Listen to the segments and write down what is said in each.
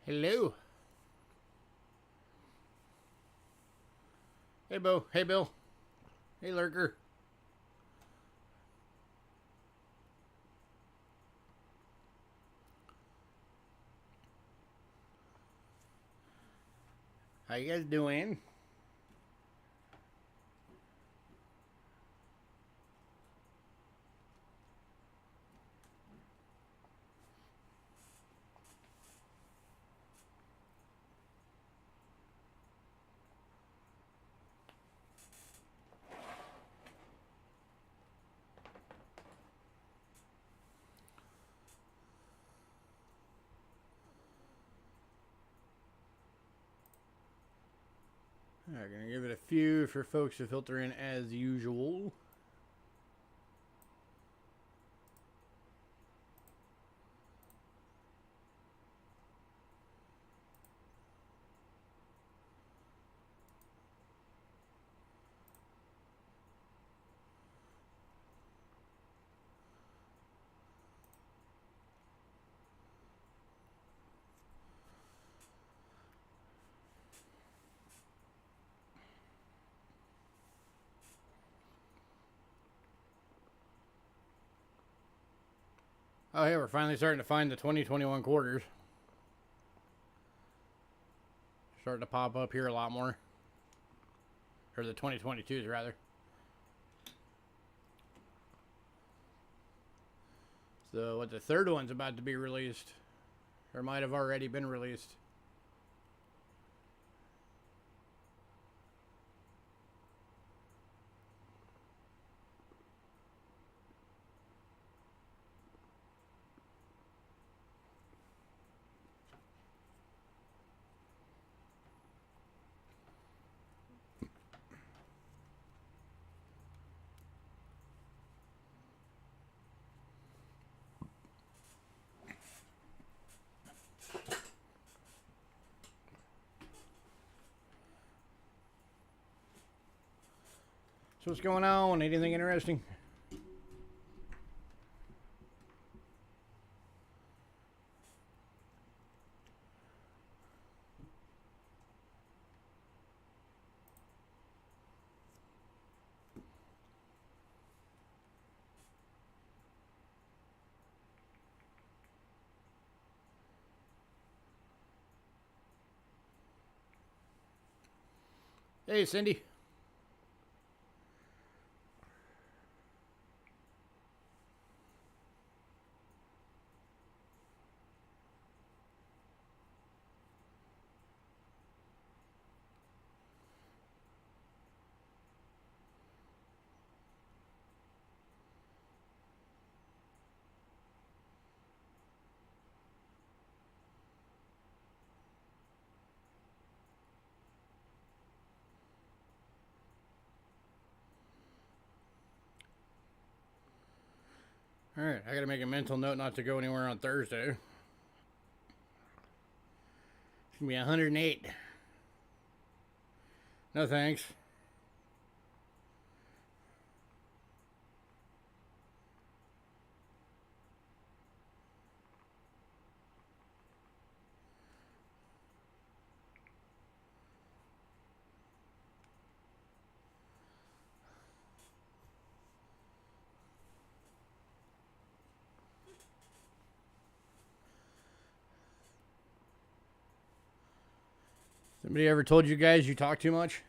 Hello. Hey, Bo. Hey, Bill. Hey, Lurker. How you guys doing? Alright, gonna give it a few for folks to filter in as usual. Oh, hey, we're finally starting to find the 2021 quarters. Starting to pop up here a lot more. Or the 2022s, rather. So, what, the third one's about to be released. Or might have already been released. So what's going on? Anything interesting? Hey, Cindy. Alright, I gotta make a mental note not to go anywhere on Thursday. It's gonna be 108. No thanks. Somebody ever told you guys you talk too much?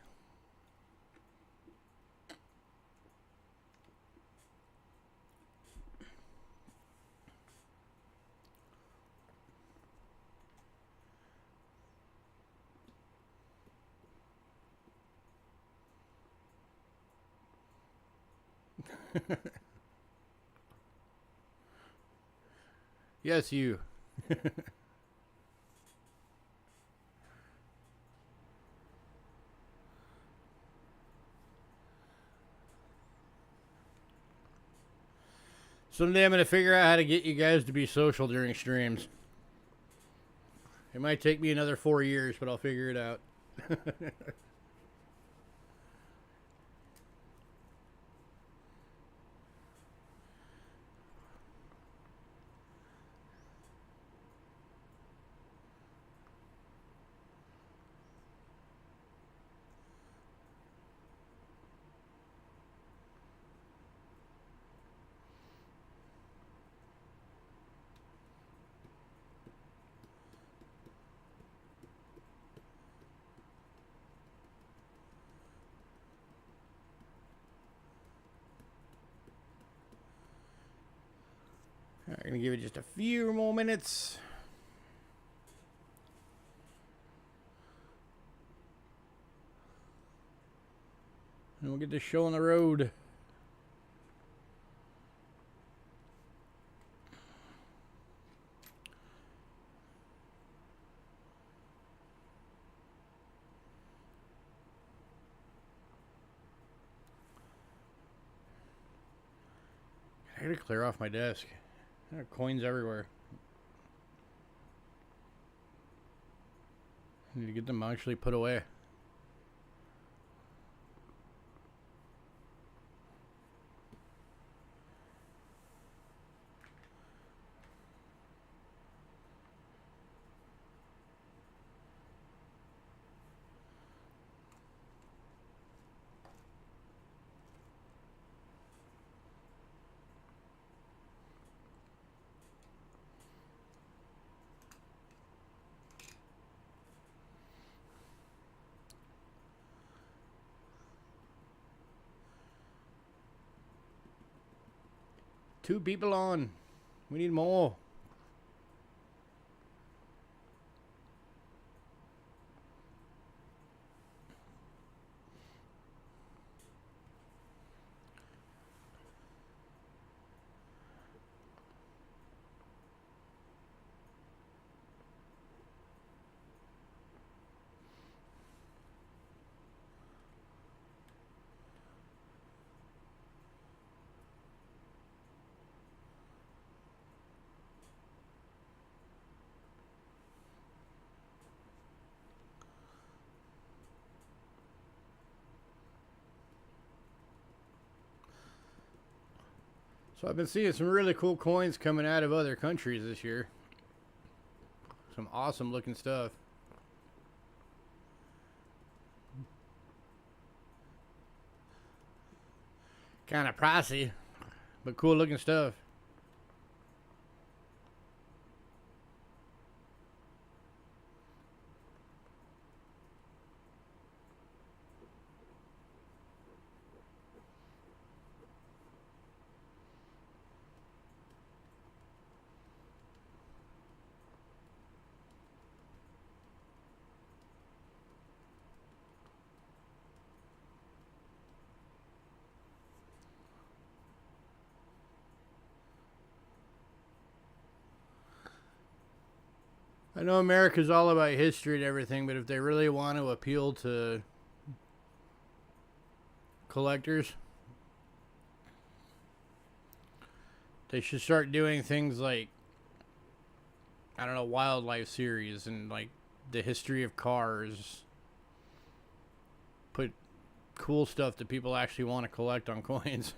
Yes, you. Someday I'm gonna figure out how to get you guys to be social during streams. It might take me another 4 years, but I'll figure it out. We're going to give it just a few more minutes. And we'll get this show on the road. I gotta clear off my desk. There are coins everywhere. I need to get them actually put away. Two people on. We need more. So I've been seeing some really cool coins coming out of other countries this year. Some awesome looking stuff. Kind of pricey, but cool looking stuff. I know America's all about history and everything, but if they really want to appeal to collectors, they should start doing things like, I don't know, wildlife series and like the history of cars. Put cool stuff that people actually want to collect on coins.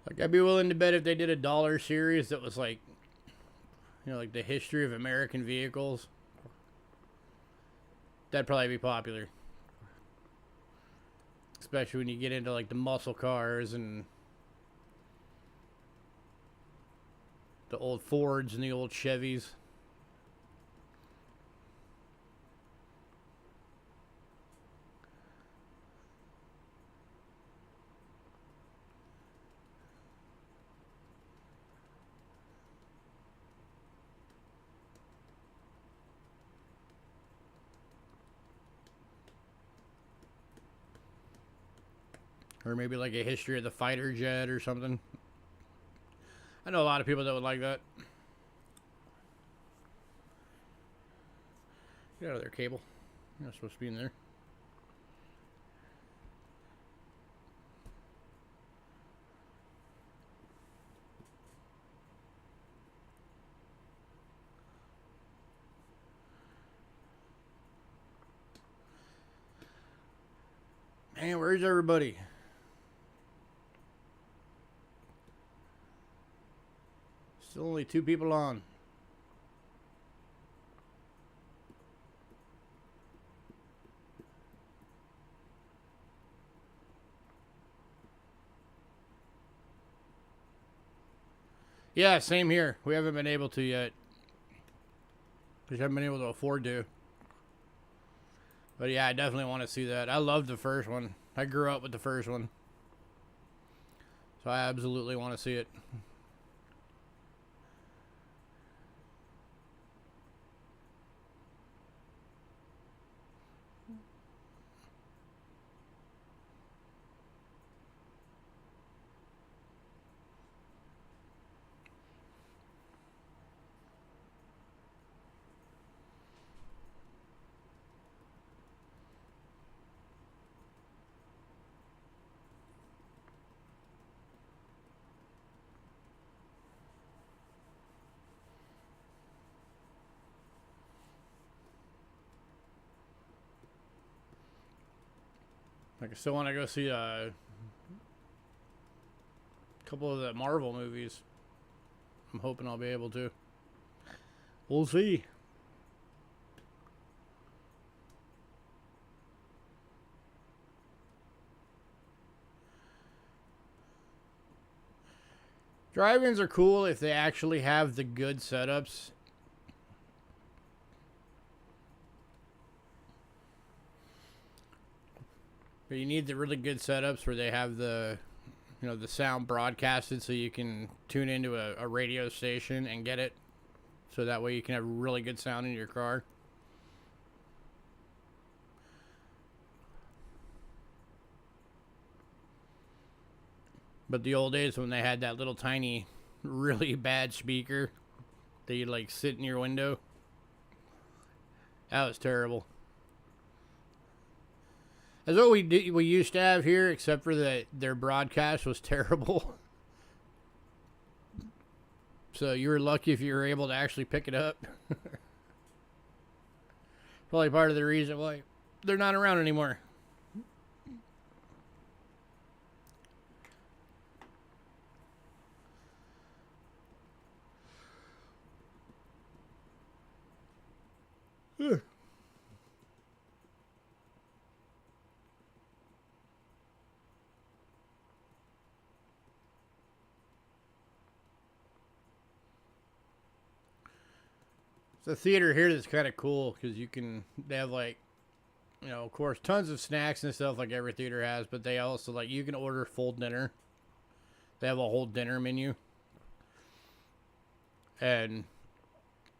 Like, I'd be willing to bet if they did a dollar series that was like, you know, like the history of American vehicles, that'd probably be popular. Especially when you get into like the muscle cars and the old Fords and the old Chevys. Or maybe like a history of the fighter jet or something. I know a lot of people that would like that. Get out of there, cable. You're not supposed to be in there. Man, where's everybody? Still only two people on. Yeah, same here. We haven't been able to yet. We haven't been able to afford to. But yeah, I definitely want to see that. I loved the first one. I grew up with the first one. So I absolutely want to see it. Like, I still want to go see a couple of the Marvel movies. I'm hoping I'll be able to. We'll see. Drive-ins are cool if they actually have the good setups. But you need the really good setups where they have the, you know, the sound broadcasted so you can tune into a radio station and get it. So that way you can have really good sound in your car. But the old days when they had that little tiny, really bad speaker that you'd like sit in your window, that was terrible. That's what we used to have here, except for that their broadcast was terrible. So you were lucky if you were able to actually pick it up. Probably part of the reason why they're not around anymore. The theater here that's kind of cool because they have like, you know, of course, tons of snacks and stuff like every theater has, but they also, like, you can order full dinner. They have a whole dinner menu. And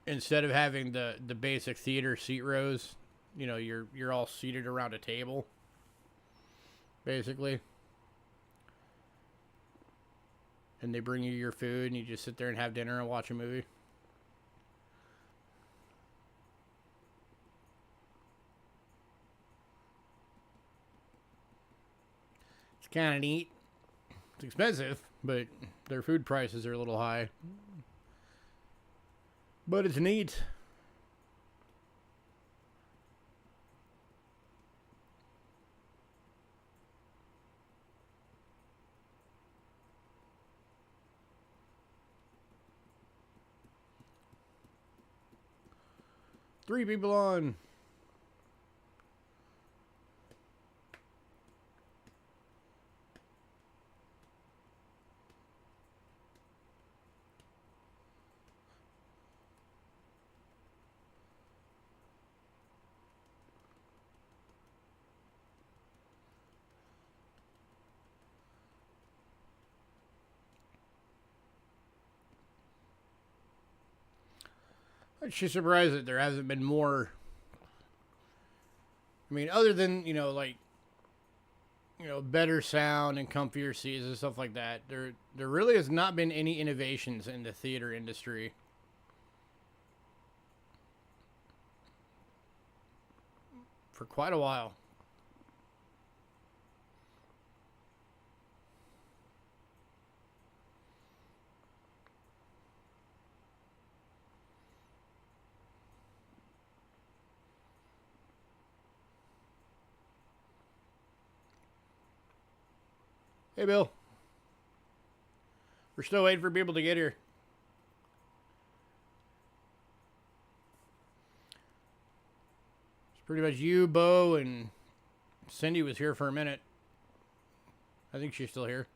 instead of having the basic theater seat rows, you know, you're all seated around a table, basically. And they bring you your food and you just sit there and have dinner and watch a movie. It's kind of neat. It's expensive, but their food prices are a little high. But it's neat. Three people on. I'm just surprised that there hasn't been more. I mean, other than, you know, like, you know, better sound and comfier seats and stuff like that, there really has not been any innovations in the theater industry. For quite a while. Hey, Bill. We're still waiting for people to get here. It's pretty much you, Bo, and Cindy was here for a minute. I think she's still here.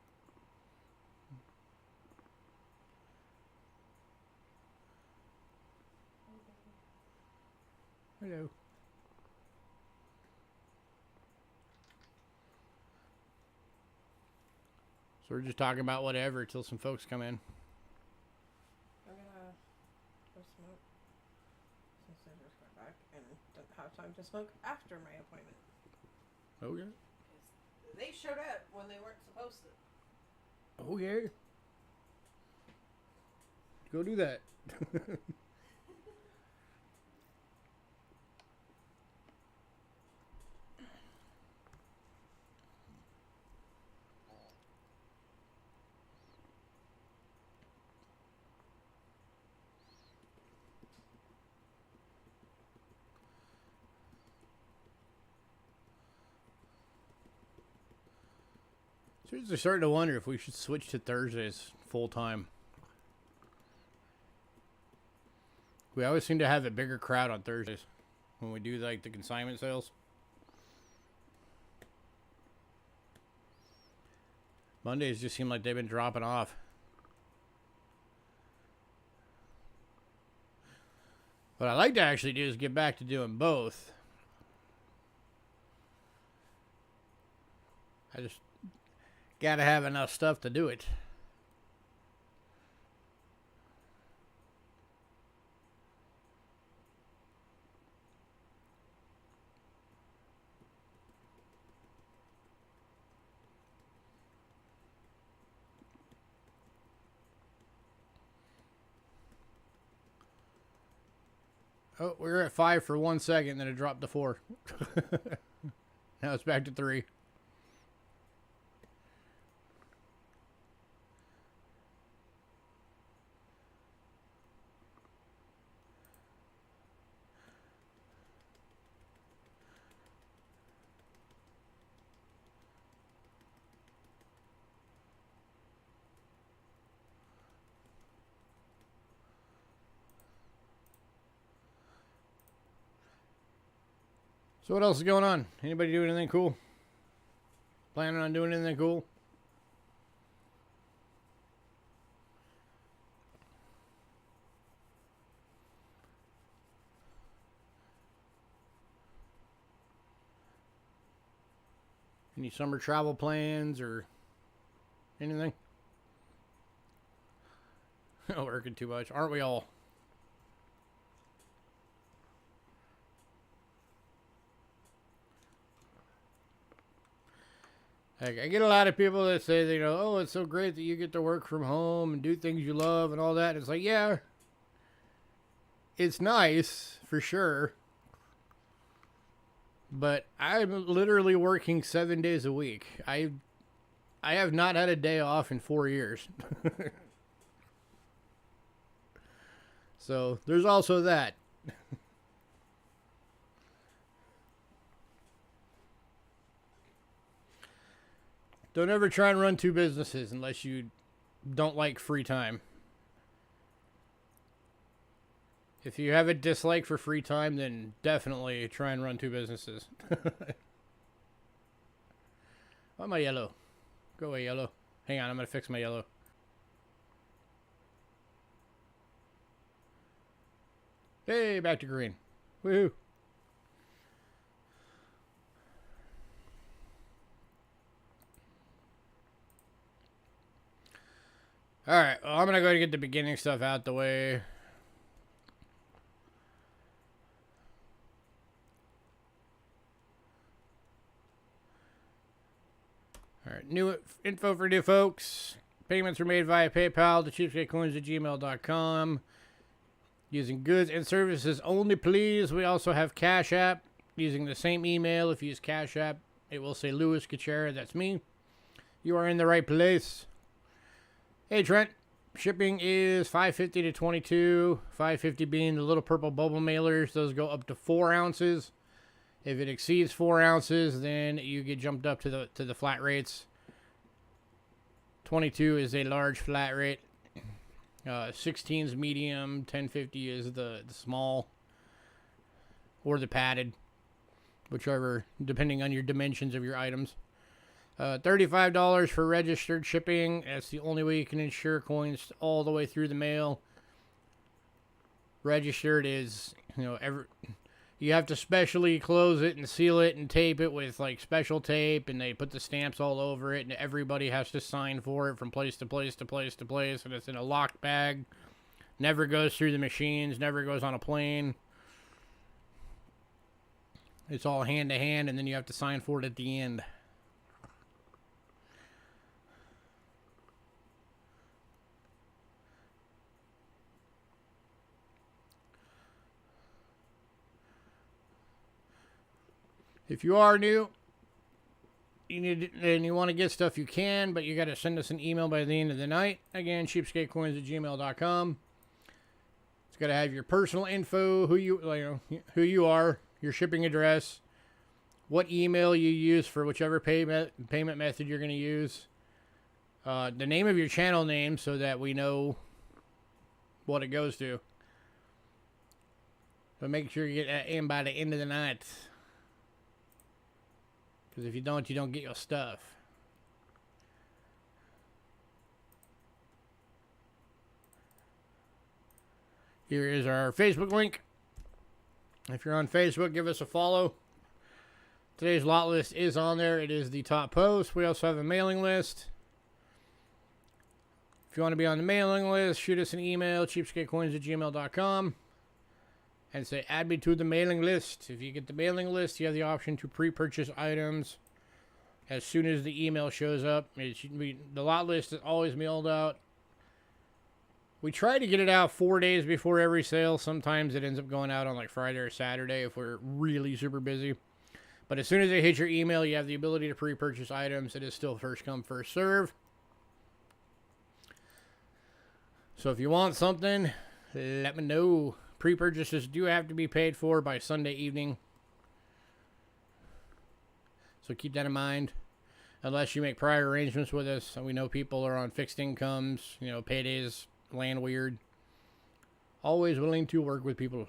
Hello. So we're just talking about whatever till some folks come in. I'm gonna go smoke since I just got back and don't have time to smoke after my appointment. Okay. They showed up when they weren't supposed to. Okay. Go do that. Seriously, starting to wonder if we should switch to Thursdays full time. We always seem to have a bigger crowd on Thursdays when we do like the consignment sales. Mondays just seem like they've been dropping off. What I like to actually do is get back to doing both. I just gotta have enough stuff to do it. Oh, we were at 5 for 1 second, then it dropped to 4. Now it's back to 3. So what else is going on? Anybody doing anything cool? Planning on doing anything cool? Any summer travel plans or anything? Working too much. Aren't we all? Like, I get a lot of people that say, you know, oh, it's so great that you get to work from home and do things you love and all that. And it's like, yeah, it's nice for sure. But I'm literally working 7 days a week. I have not had a day off in 4 years. So there's also that. Don't ever try and run 2 businesses unless you don't like free time. If you have a dislike for free time, then definitely try and run 2 businesses. Oh, my yellow. Go away, yellow. Hang on, I'm going to fix my yellow. Hey, back to green. Woohoo. Alright, well, I'm going to go ahead and get the beginning stuff out the way. Alright, new info for new folks. Payments are made via PayPal to cheapskatecoins@gmail.com. Using goods and services only, please. We also have Cash App. Using the same email, if you use Cash App, it will say Louis Kachera. That's me. You are in the right place. Hey, Trent. Shipping is $5.50 to $22. $5.50 being the little purple bubble mailers. Those go up to 4 ounces. If it exceeds 4 ounces, then you get jumped up to the flat rates. 22 is a large flat rate. 16 is medium. 10.50 is the small or the padded, whichever, depending on your dimensions of your items. $35 for registered shipping. That's the only way you can insure coins all the way through the mail. Registered is, You have to specially close it and seal it and tape it with like special tape, and they put the stamps all over it, and everybody has to sign for it from place to place to place to place, and it's in a locked bag. Never goes through the machines, never goes on a plane. It's all hand to hand, and then you have to sign for it at the end. If you are new, and you want to get stuff, you can, but you got to send us an email by the end of the night. Again, cheapskatecoins@gmail.com. It's got to have your personal info, who you are, your shipping address, what email you use for whichever payment method you're going to use, the name of your channel name so that we know what it goes to. But make sure you get that in by the end of the night. Because if you don't get your stuff. Here is our Facebook link. If you're on Facebook, give us a follow. Today's lot list is on there. It is the top post. We also have a mailing list. If you want to be on the mailing list, shoot us an email, cheapskatecoins@gmail.com. And say, add me to the mailing list. If you get the mailing list, you have the option to pre-purchase items as soon as the email shows up. The lot list is always mailed out. We try to get it out 4 days before every sale. Sometimes it ends up going out on like Friday or Saturday if we're really super busy. But as soon as they hit your email, you have the ability to pre-purchase items. It is still first come, first serve. So if you want something, let me know. Pre-purchases do have to be paid for by Sunday evening. So keep that in mind. Unless you make prior arrangements with us. And we know people are on fixed incomes. You know, paydays land weird. Always willing to work with people.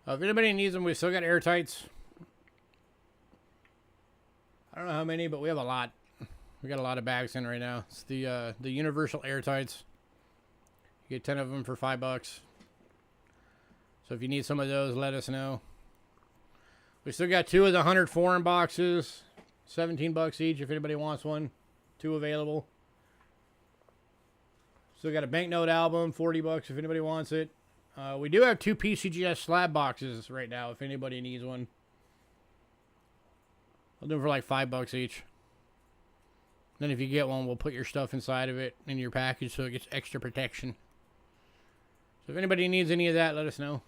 If anybody needs them, we still got airtights. I don't know how many, but we have a lot. We got a lot of bags in right now. It's the universal airtights. You get 10 of them for $5. So if you need some of those, let us know. We still got 2 of the 100 foreign boxes. $17 each if anybody wants one. 2 available. Still got a banknote album, $40 if anybody wants it. We do have 2 PCGS slab boxes right now if anybody needs one. I'll do them for like $5 each. Then if you get one, we'll put your stuff inside of it in your package so it gets extra protection. So if anybody needs any of that, let us know.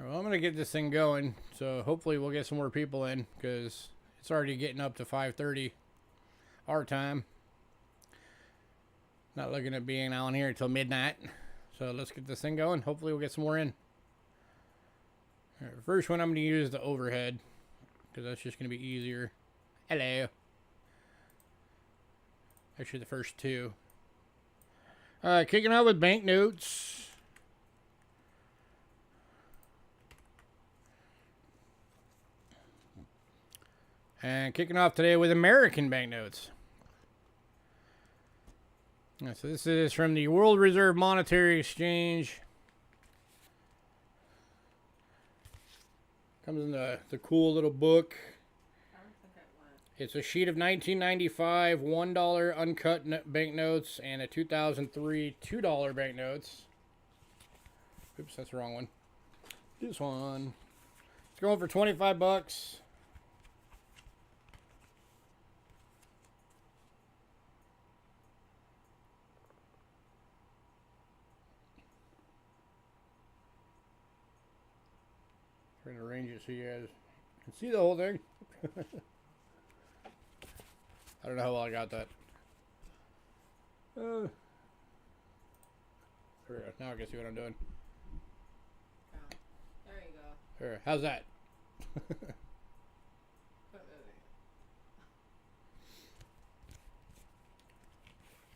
Well, I'm going to get this thing going, so hopefully we'll get some more people in, because it's already getting up to 5:30 our time. Not looking at being on here until midnight, so let's get this thing going. Hopefully we'll get some more in. All right, first one I'm going to use the overhead, because that's just going to be easier. Hello. Actually, the first 2. Kicking out with banknotes. And kicking off today with American banknotes. So this is from the World Reserve Monetary Exchange. Comes in the cool little book. It's a sheet of 1995 $1 uncut banknotes and a 2003 $2 banknotes. Oops, that's the wrong one. This one. It's going for $25. We're gonna arrange it so you guys can see the whole thing. I don't know how well I got that. There we go. Now I can see what I'm doing. Oh, there you go. Here, how's that?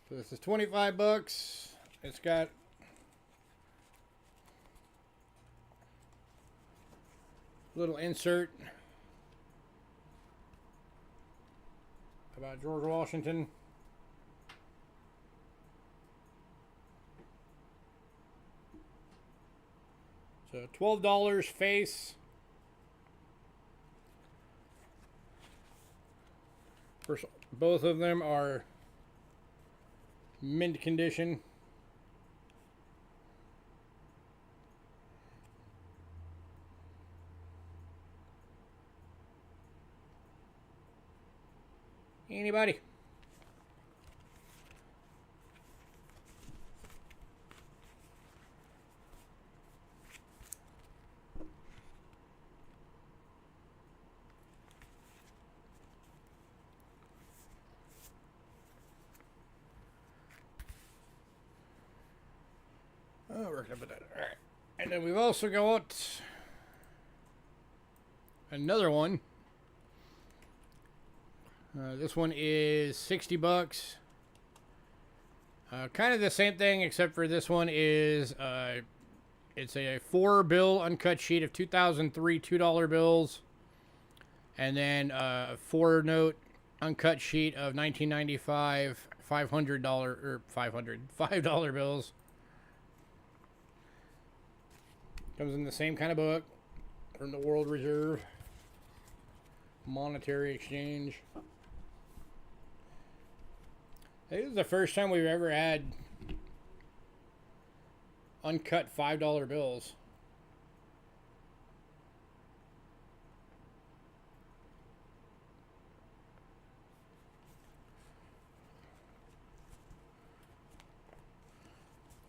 So this is $25. It's got a little insert about George Washington. So $12 face. First, both of them are mint condition. Anybody? Oh, we're gonna put that. All right, and then we've also got another one. This one is $60. Kind of the same thing, except for this one is it's a 4-bill uncut sheet of 2003 $2 bills, and then a 4-note uncut sheet of 1995 $5 bills. Comes in the same kind of book from the World Reserve Monetary Exchange. This is the first time we've ever had uncut $5 bills.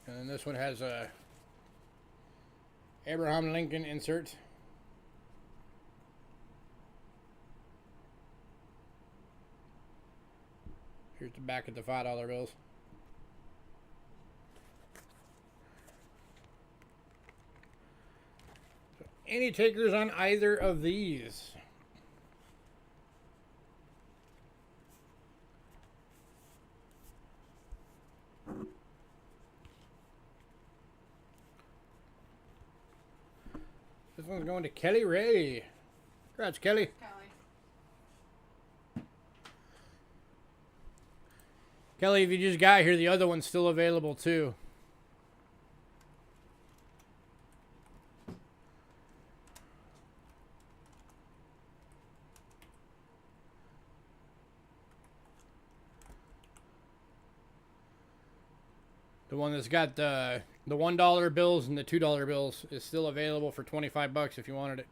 And then this one has a Abraham Lincoln insert. Here's the back of the $5 bills. So, any takers on either of these? This one's going to Kelly Ray. Congrats, Kelly. Kelly, if you just got here, the other one's still available too. The one that's got the $1 bills and the $2 bills is still available for $25 if you wanted it.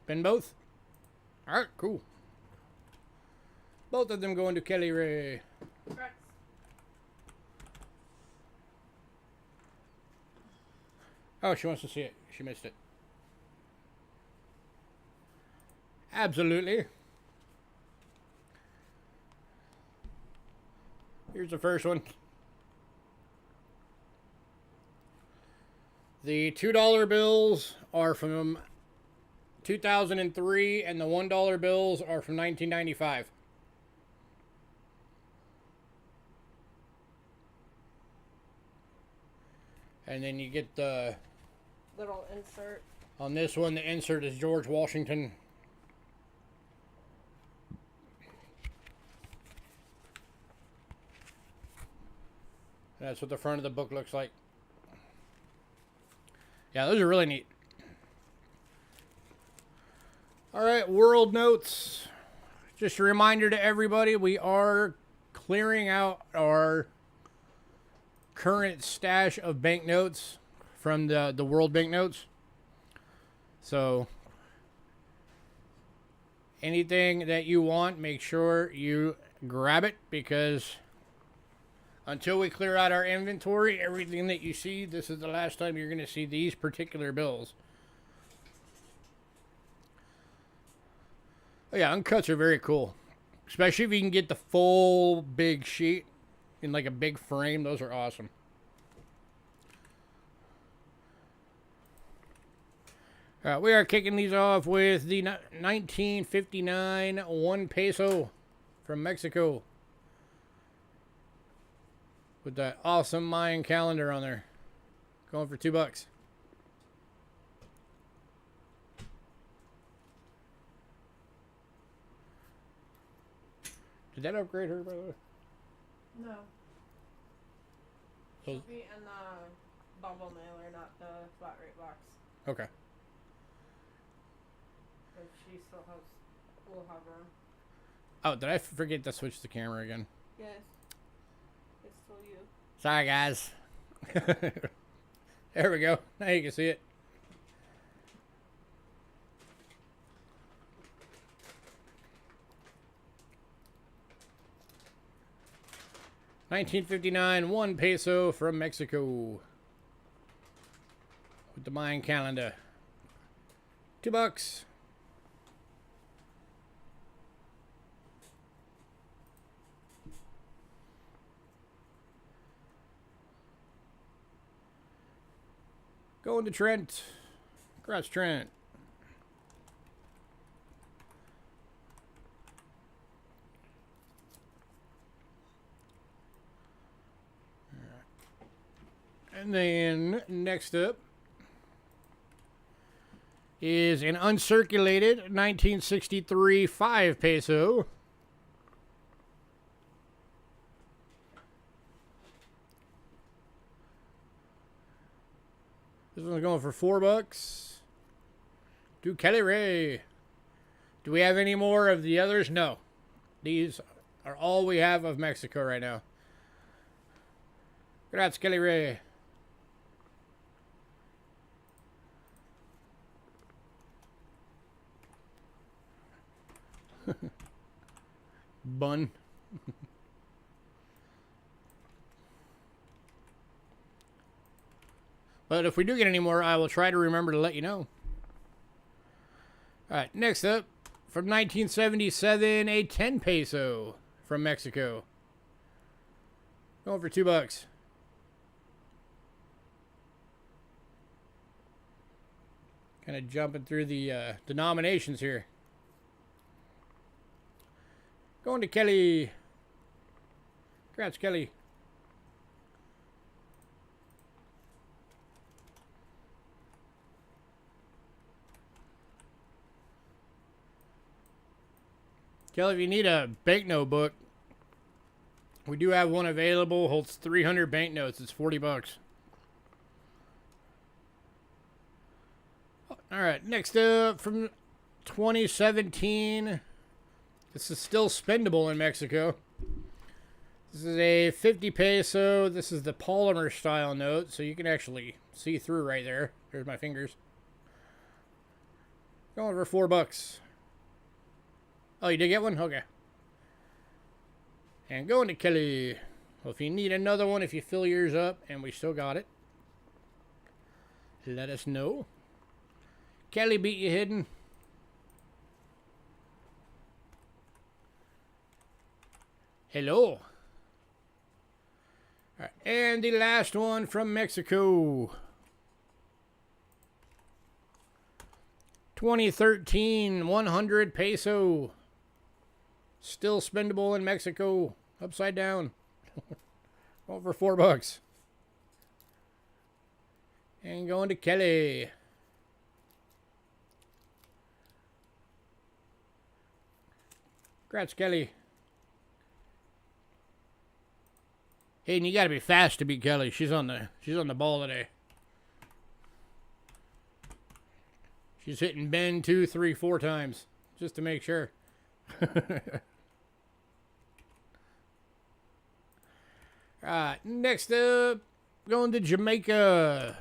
Been both? All right, cool. Both of them going to Kelly Ray. Correct. Oh, she wants to see it. She missed it. Absolutely. Here's the first one. The $2 bills are from 2003 and the $1 bills are from 1995. And then you get the little insert. On this one, the insert is George Washington. That's what the front of the book looks like. Yeah, those are really neat. All right, World Notes. Just a reminder to everybody, we are clearing out our current stash of banknotes from the World Banknotes. So anything that you want, make sure you grab it, because until we clear out our inventory, everything that you see, this is the last time you're going to see these particular bills. Oh, yeah, uncuts are very cool. Especially if you can get the full big sheet in like a big frame. Those are awesome. We are kicking these off with the 1959 1 peso from Mexico. With that awesome Mayan calendar on there. Going for $2. Did that upgrade her, by the way? No. So, She'll be in the bubble mailer, not the flat rate box. okay. If she still has, will have room. Oh, did I forget to switch the camera again? Yes. It's still you. Sorry, guys. There we go. Now you can see it. $19.59 1 peso from Mexico. With the Mayan calendar. $2. Going to Trent. Congrats, Trent. And then next up is an uncirculated 1963 5 peso. This one's going for $4. To Kelly Ray. Do we have any more of the others? No. These are all we have of Mexico right now. Congrats, Kelly Ray. Bun. But if we do get any more, I will try to remember to let you know. Alright, next up, from 1977, a 10 peso from Mexico. Going for $2. Kind of jumping through the denominations here. Going to Kelly. Congrats, Kelly. Kelly, if you need a banknote book, we do have one available. Holds 300 banknotes. It's $40. All right, next up from 2017. This is still spendable in Mexico. This is a 50 peso. This is the polymer style note, so you can actually see through right there. There's my fingers. Going for $4. Oh, you did get one? Okay. And going to Kelly. Well, if you need another one, if you fill yours up, and we still got it, let us know. Kelly beat you hidden. Hello. All right, and the last one from Mexico. 2013 100 peso. Still spendable in Mexico. Upside down. Over $4. And going to Kelly. Congrats, Kelly. Hey, and you gotta be fast to beat Kelly. She's on the ball today. She's hitting Ben 2, 3, 4 times just to make sure. Alright, next up, going to Jamaica.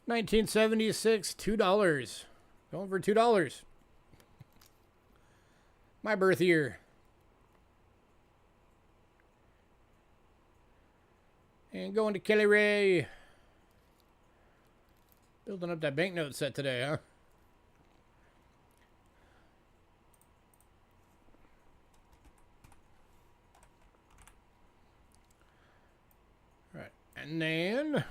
1976, $2. Going for $2. My birth year. And going to Kelly Ray. Building up that banknote set today, huh? And then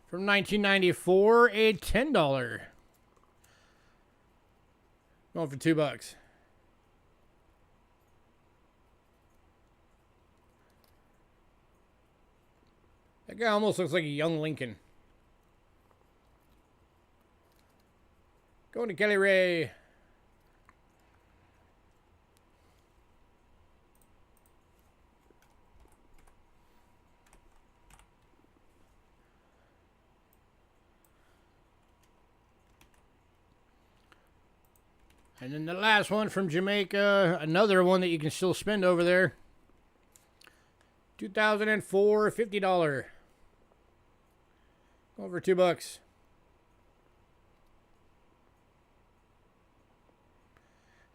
from 1994, a $10. Going for $2. That guy almost looks like a young Lincoln. Going to Kelly Ray. And then the last one from Jamaica, another one that you can still spend over there. 2004, $50. Over $2.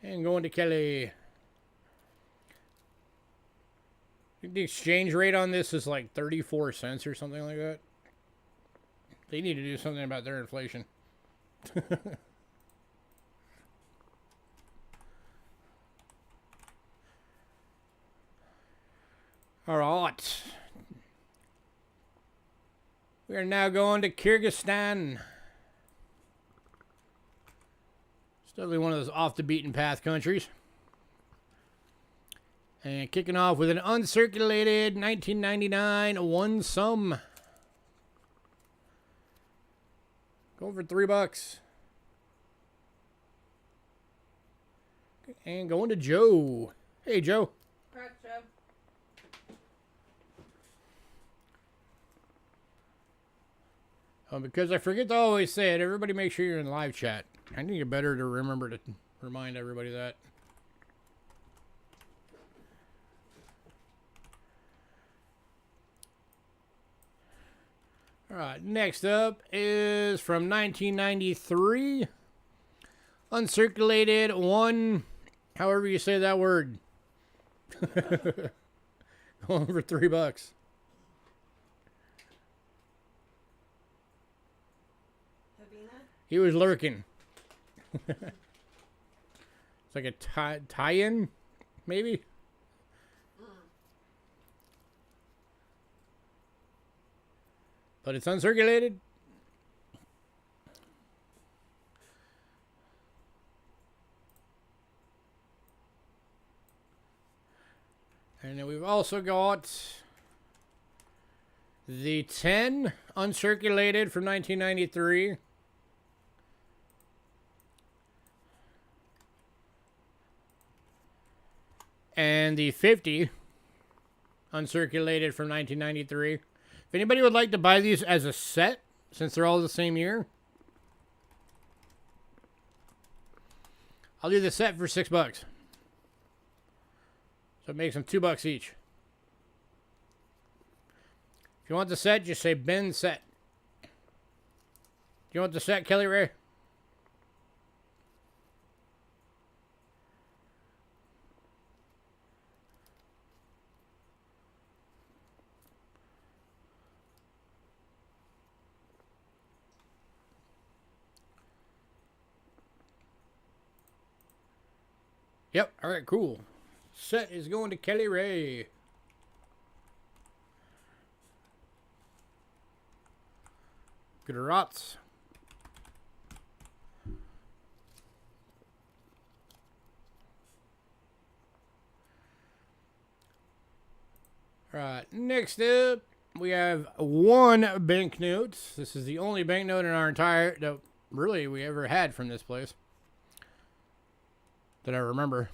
And going to Kelly. I think the exchange rate on this is like 34 cents or something like that. They need to do something about their inflation. All right. We are now going to Kyrgyzstan. It's definitely one of those off the beaten path countries. And kicking off with an uncirculated 1999 one sum. Going for $3. And going to Joe. Hey, Joe. Correct, Joe. Because I forget to always say it, everybody make sure you're in live chat. I think it's better to remember to remind everybody that. Alright, next up is from 1993. Uncirculated one, however you say that word. Going for $3. He was lurking. It's like a tie-in, maybe? But it's uncirculated. And then we've also got the 10 uncirculated from 1993. And the 50 uncirculated from 1993. If anybody would like to buy these as a set, since they're all the same year, I'll do the set for $6. So it makes them $2 each. If you want the set, just say Ben set. Do you want the set, Kelly Ray? Yep, alright, cool. Set is going to Kelly Ray. Good rots. Alright, next up, we have one banknote. This is the only banknote in our entire, that really we ever had from this place that I remember.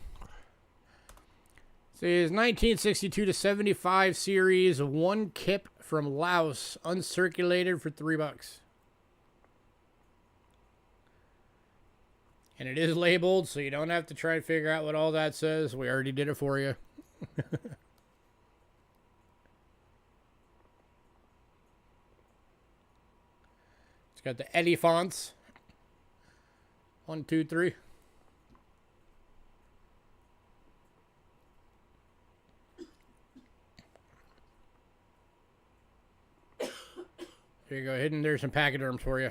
This is 1962 to 75 series, one kip from Laos, uncirculated for $3. And it is labeled, so you don't have to try to figure out what all that says. We already did it for you. It's got the Eddie fonts. 1, 2, 3. Here you go, hidden. There's some pachyderms for you.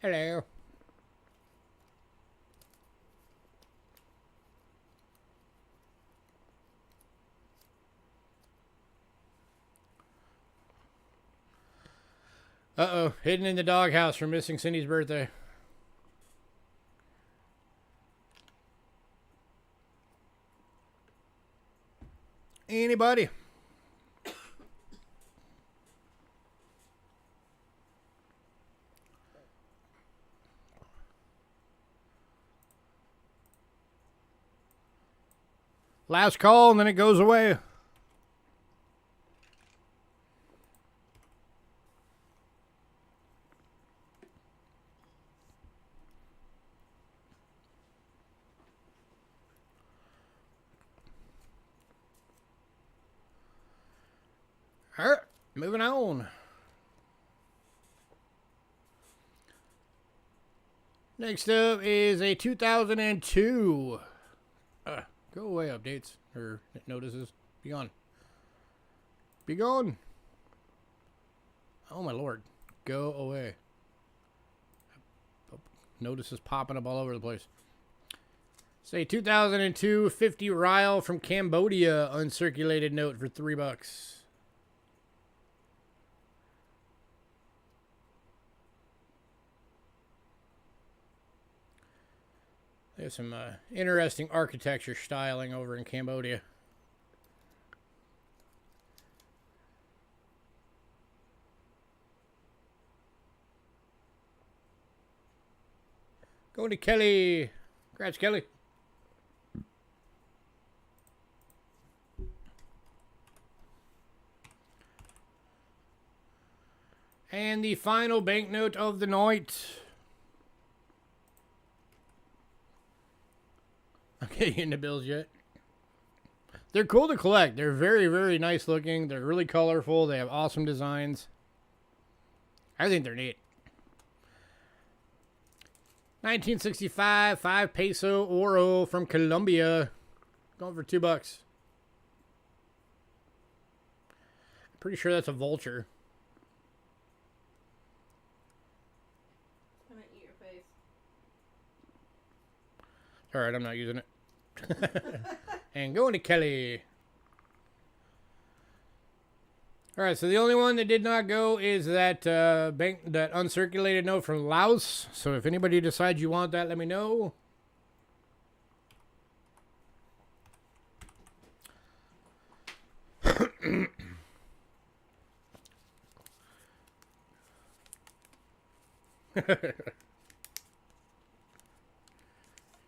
Hello. Uh-oh. Hidden in the doghouse for missing Cindy's birthday. Anybody? Last call, and then it goes away. All right, moving on. Next up is a 2002. Go away, updates or notices. Be gone. Be gone. Oh my lord. Go away. Notices popping up all over the place. Say 2002 50 rial from Cambodia uncirculated note for $3. There's some interesting architecture styling over in Cambodia. Going to Kelly. Congrats, Kelly. And the final banknote of the night. I'm getting into bills yet. They're cool to collect. They're very, very nice looking. They're really colorful. They have awesome designs. I think they're neat. 1965 5 peso oro from Colombia. Going for $2. I'm pretty sure that's a vulture. I'm gonna eat your face. Alright, I'm not using it. And going to Kelly. Alright, so the only one that did not go is that that uncirculated note from Laos. So if anybody decides you want that, let me know.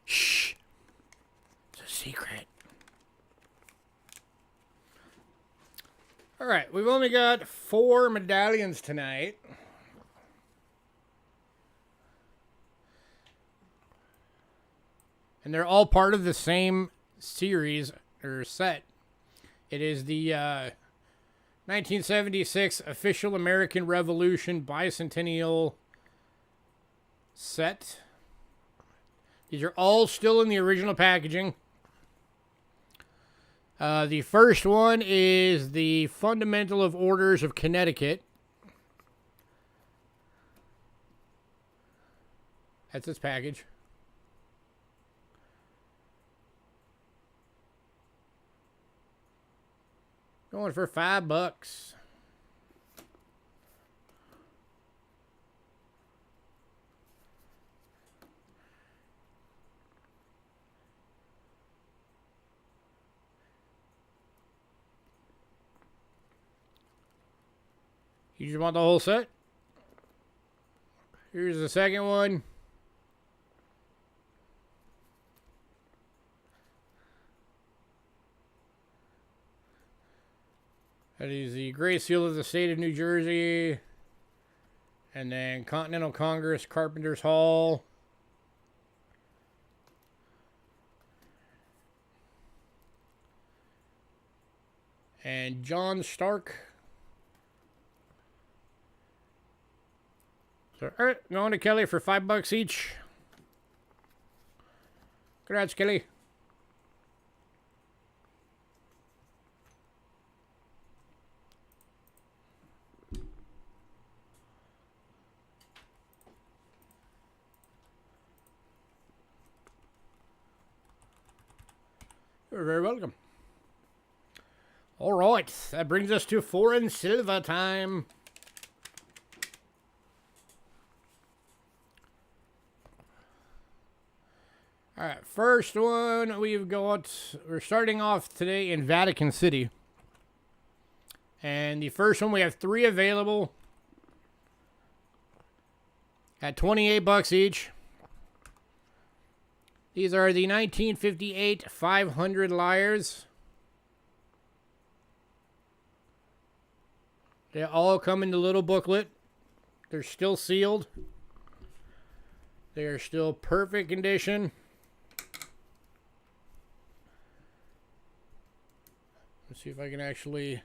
Shh. It's a secret. All right, we've only got 4 medallions tonight. And they're all part of the same series or set. It is the 1976 Official American Revolution Bicentennial set. These are all still in the original packaging. The first one is the Fundamental of Orders of Connecticut. That's its package. Going for $5. You just want the whole set? Here's the second one. That is the Great Seal of the State of New Jersey. And then Continental Congress, Carpenter's Hall. And John Stark. So, all right, going to Kelly for $5 each. Congrats, Kelly. You're very welcome. All right, that brings us to foreign silver time. first one we're starting off today in Vatican City. And the first one, we have 3 available at 28 bucks each. These are the 1958 500 Liars. They all come in the little booklet. They're still sealed. They are still perfect condition. Let's see if I can actually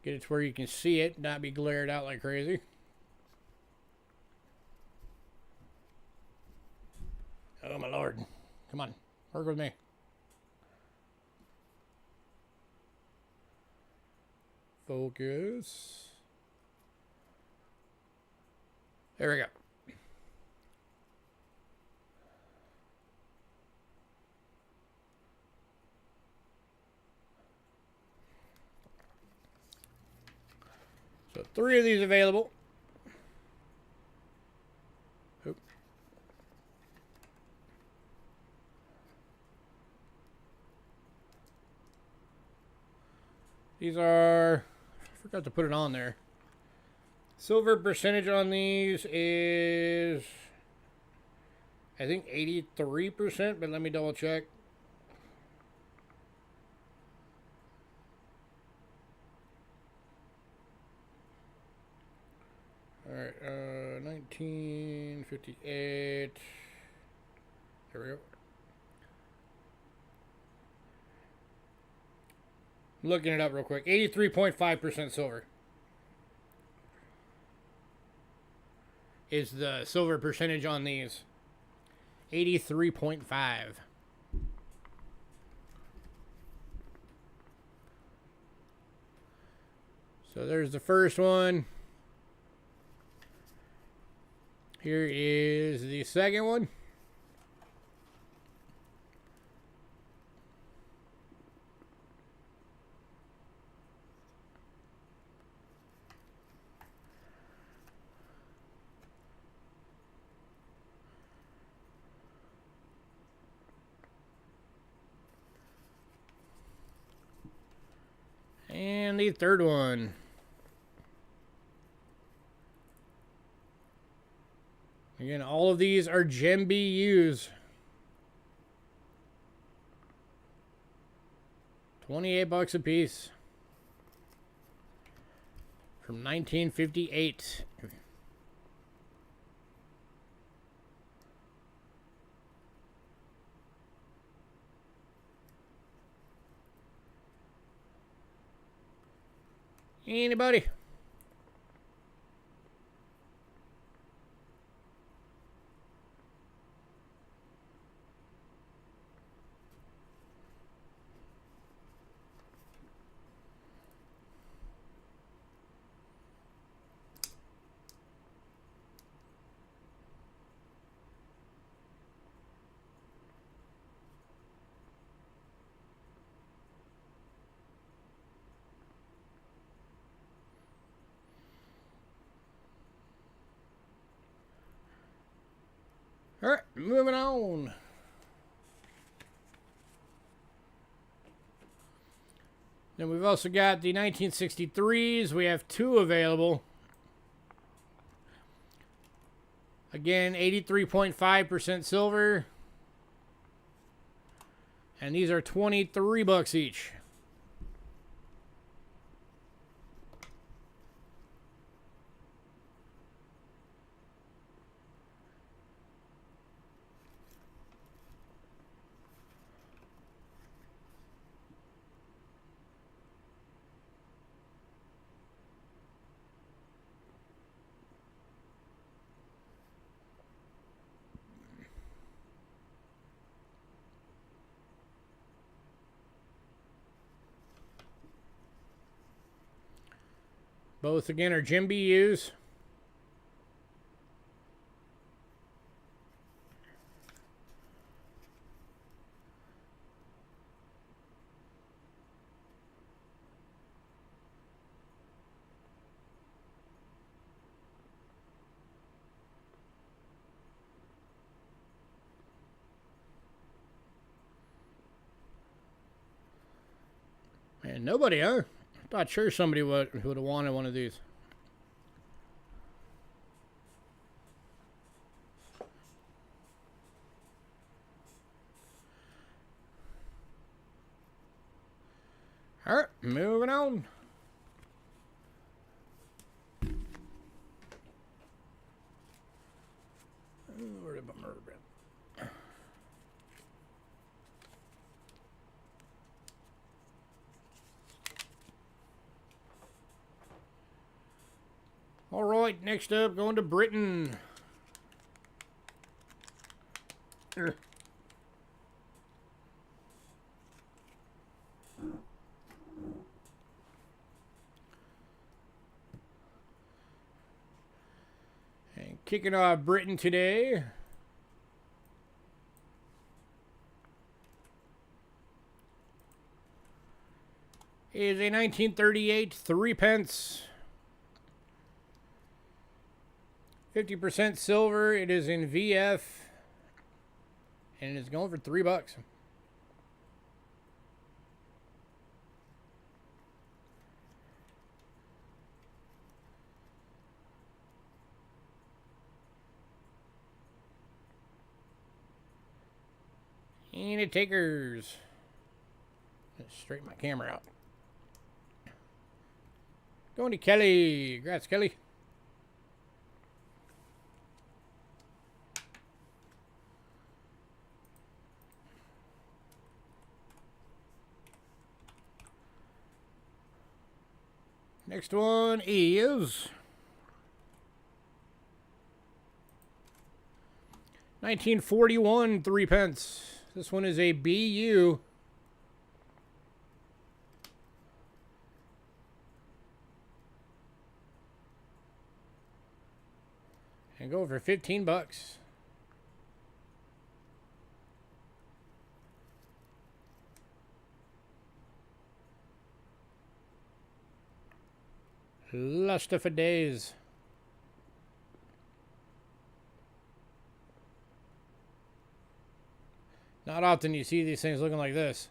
get it to where you can see it, not be glared out like crazy. Oh my lord. Come on, work with me. Focus. There we go. So 3 of these available. Oop. These are, I forgot to put it on there. Silver percentage on these is, I think 83%, but let me double check. Alright, 1958. There we go. Looking it up real quick. 83.5% silver is the silver percentage on these. 83.5. So there's the first one. Here is the second one. And the third one. Again, all of these are gem BUs. 28 bucks a piece. From 1958. Anybody? All right, moving on. Then we've also got the 1963s. We have 2 available. Again, 83.5% silver. And these are 23 bucks each. Both, again, are gem BUs. And nobody, huh? I thought sure somebody would have wanted one of these. All right, moving on. Where did my murder been? All right, next up, going to Britain. And kicking off Britain today is a 1938 3p. 50% silver. It is in VF. And it's going for $3. Any takers? Let's straighten my camera out. Going to Kelly. Congrats, Kelly. Next one is 1941 3p. This one is a BU. And go for $15. Luster for days. Not often you see these things looking like this.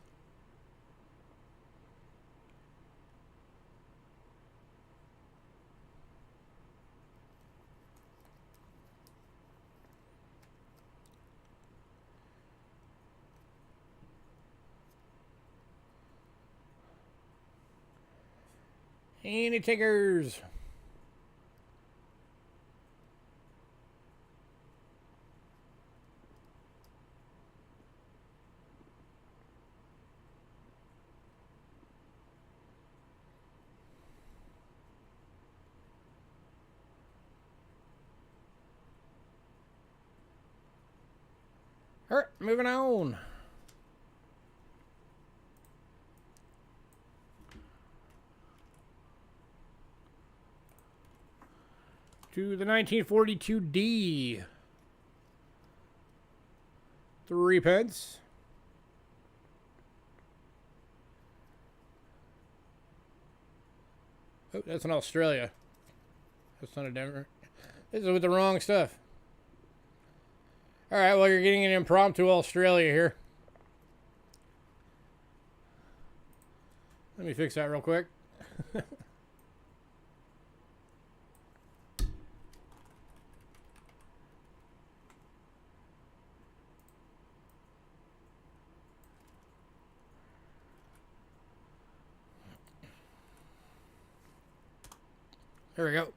Any takers? All right, moving on. To the 1942 D. 3p. Oh, that's in Australia. That's not a Denver. This is with the wrong stuff. All right, well, you're getting an impromptu Australia here. Let me fix that real quick. There we go.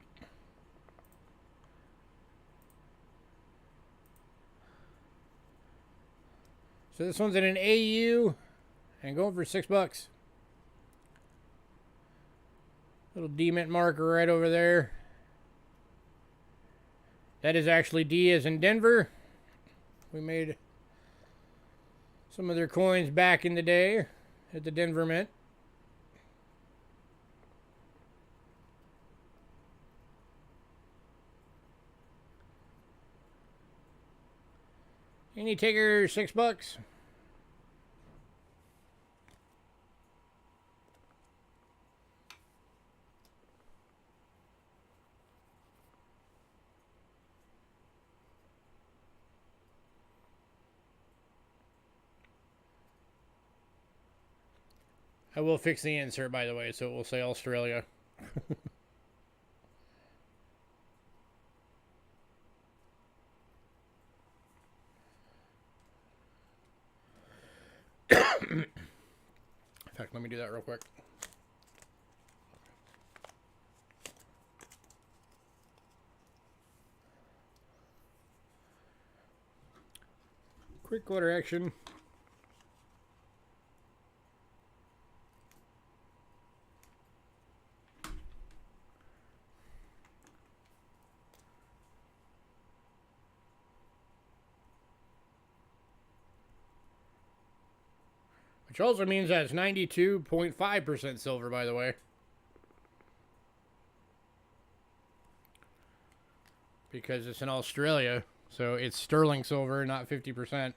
So this one's in an AU and going for $6. Little D-mint marker right over there. That is actually D as in Denver. We made some of their coins back in the day at the Denver Mint. Any takers? $6. I will fix the insert, by the way, so it will say Australia. In fact, let me do that real quick. Quick quarter action. Which also means that it's 92.5% silver, by the way. Because it's in Australia, so it's sterling silver, not 50%.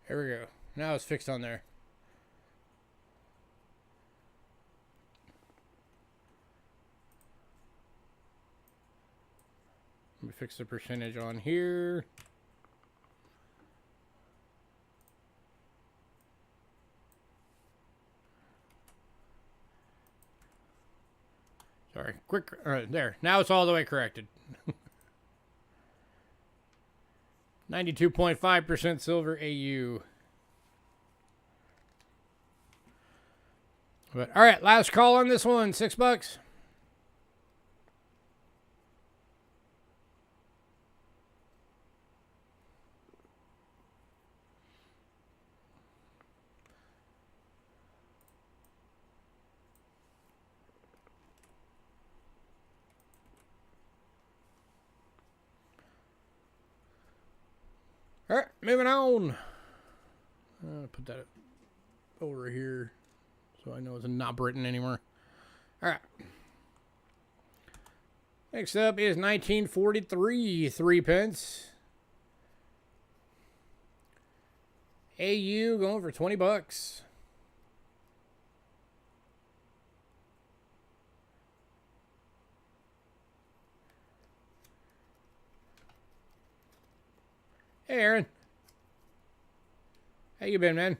There we go. Now it's fixed on there. Let me fix the percentage on here. Sorry. Quick. There. Now it's all the way corrected. 92.5% silver AU. But all right, last call on this one. $6. All right, moving on. Put that over here so I know it's not Britain anymore. All right. Next up is 1943 3 pence. AU going for $20. Hey, Aaron. How you been, man?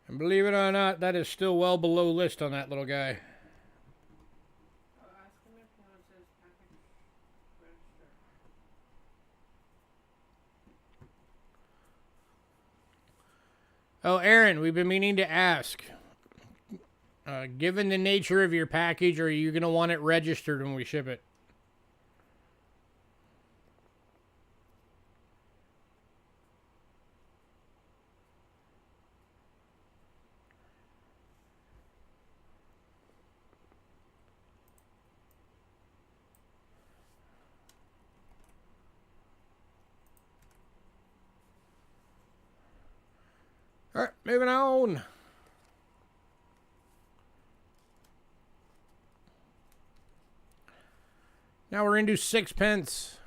And believe it or not, that is still well below list on that little guy. Oh, Aaron, we've been meaning to ask. Given the nature of your package, are you going to want it registered when we ship it? All right, moving on. Now we're into 6 pence.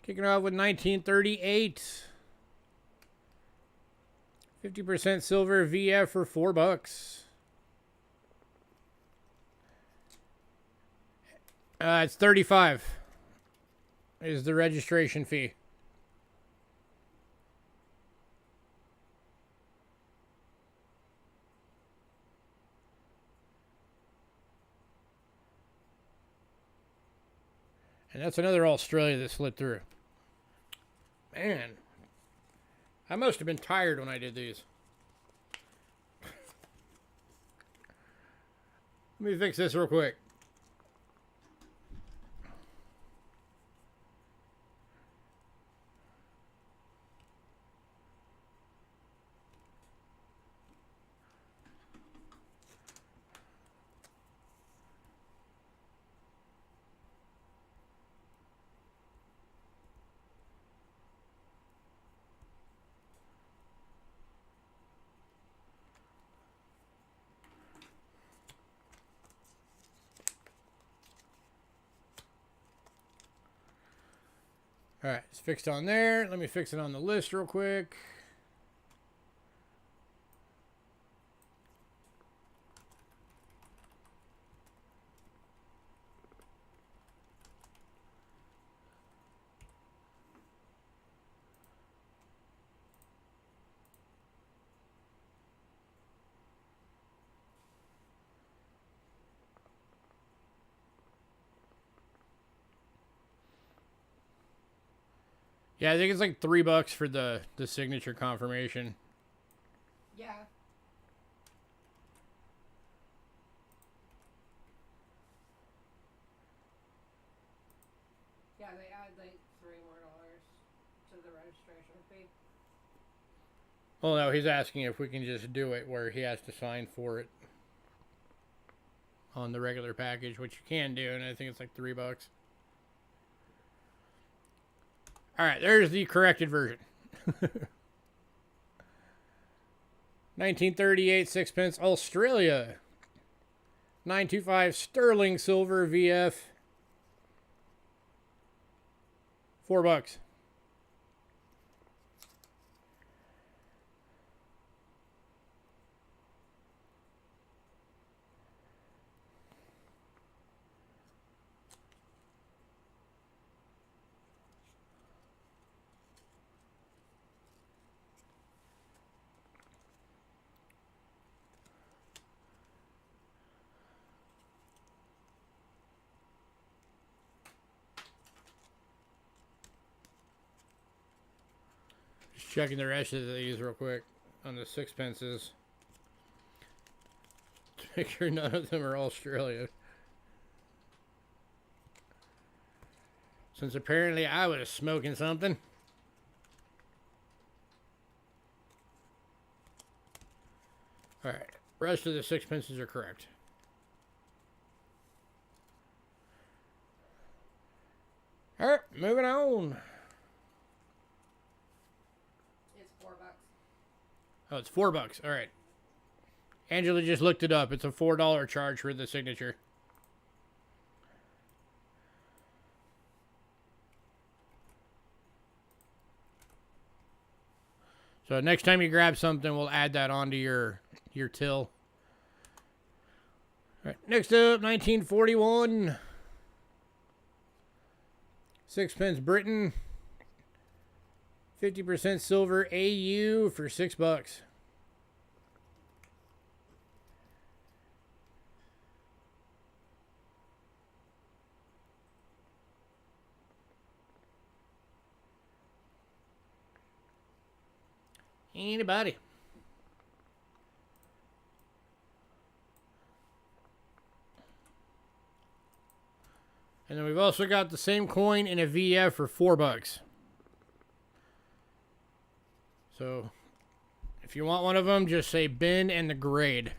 Kicking off with 1938. 50% silver VF for $4. It's 35 is the registration fee. And that's another Australia that slid through. Man, I must have been tired when I did these. Let me fix this real quick. All right, it's fixed on there. Let me fix it on the list real quick. Yeah, I think it's like $3 for the signature confirmation. Yeah. Yeah, they add like $3 more to the registration fee. Well, no, he's asking if we can just do it where he has to sign for it on the regular package, which you can do, and I think it's like $3. All right, there's the corrected version. 1938 sixpence Australia. 925 sterling silver VF. $4. Just checking the rest of these real quick on the sixpences to make sure none of them are Australia. Since apparently I was smoking something. All right, rest of the sixpences are correct. All right, moving on. It's $4. Oh, it's $4. All right. Angela just looked it up. It's a $4 charge for the signature. So next time you grab something, we'll add that onto your till. All right, next up, 1941. Sixpence Britain. 50% silver AU for $6. Anybody? And then we've also got the same coin in a VF for $4. So if you want one of them, just say bin and the grade.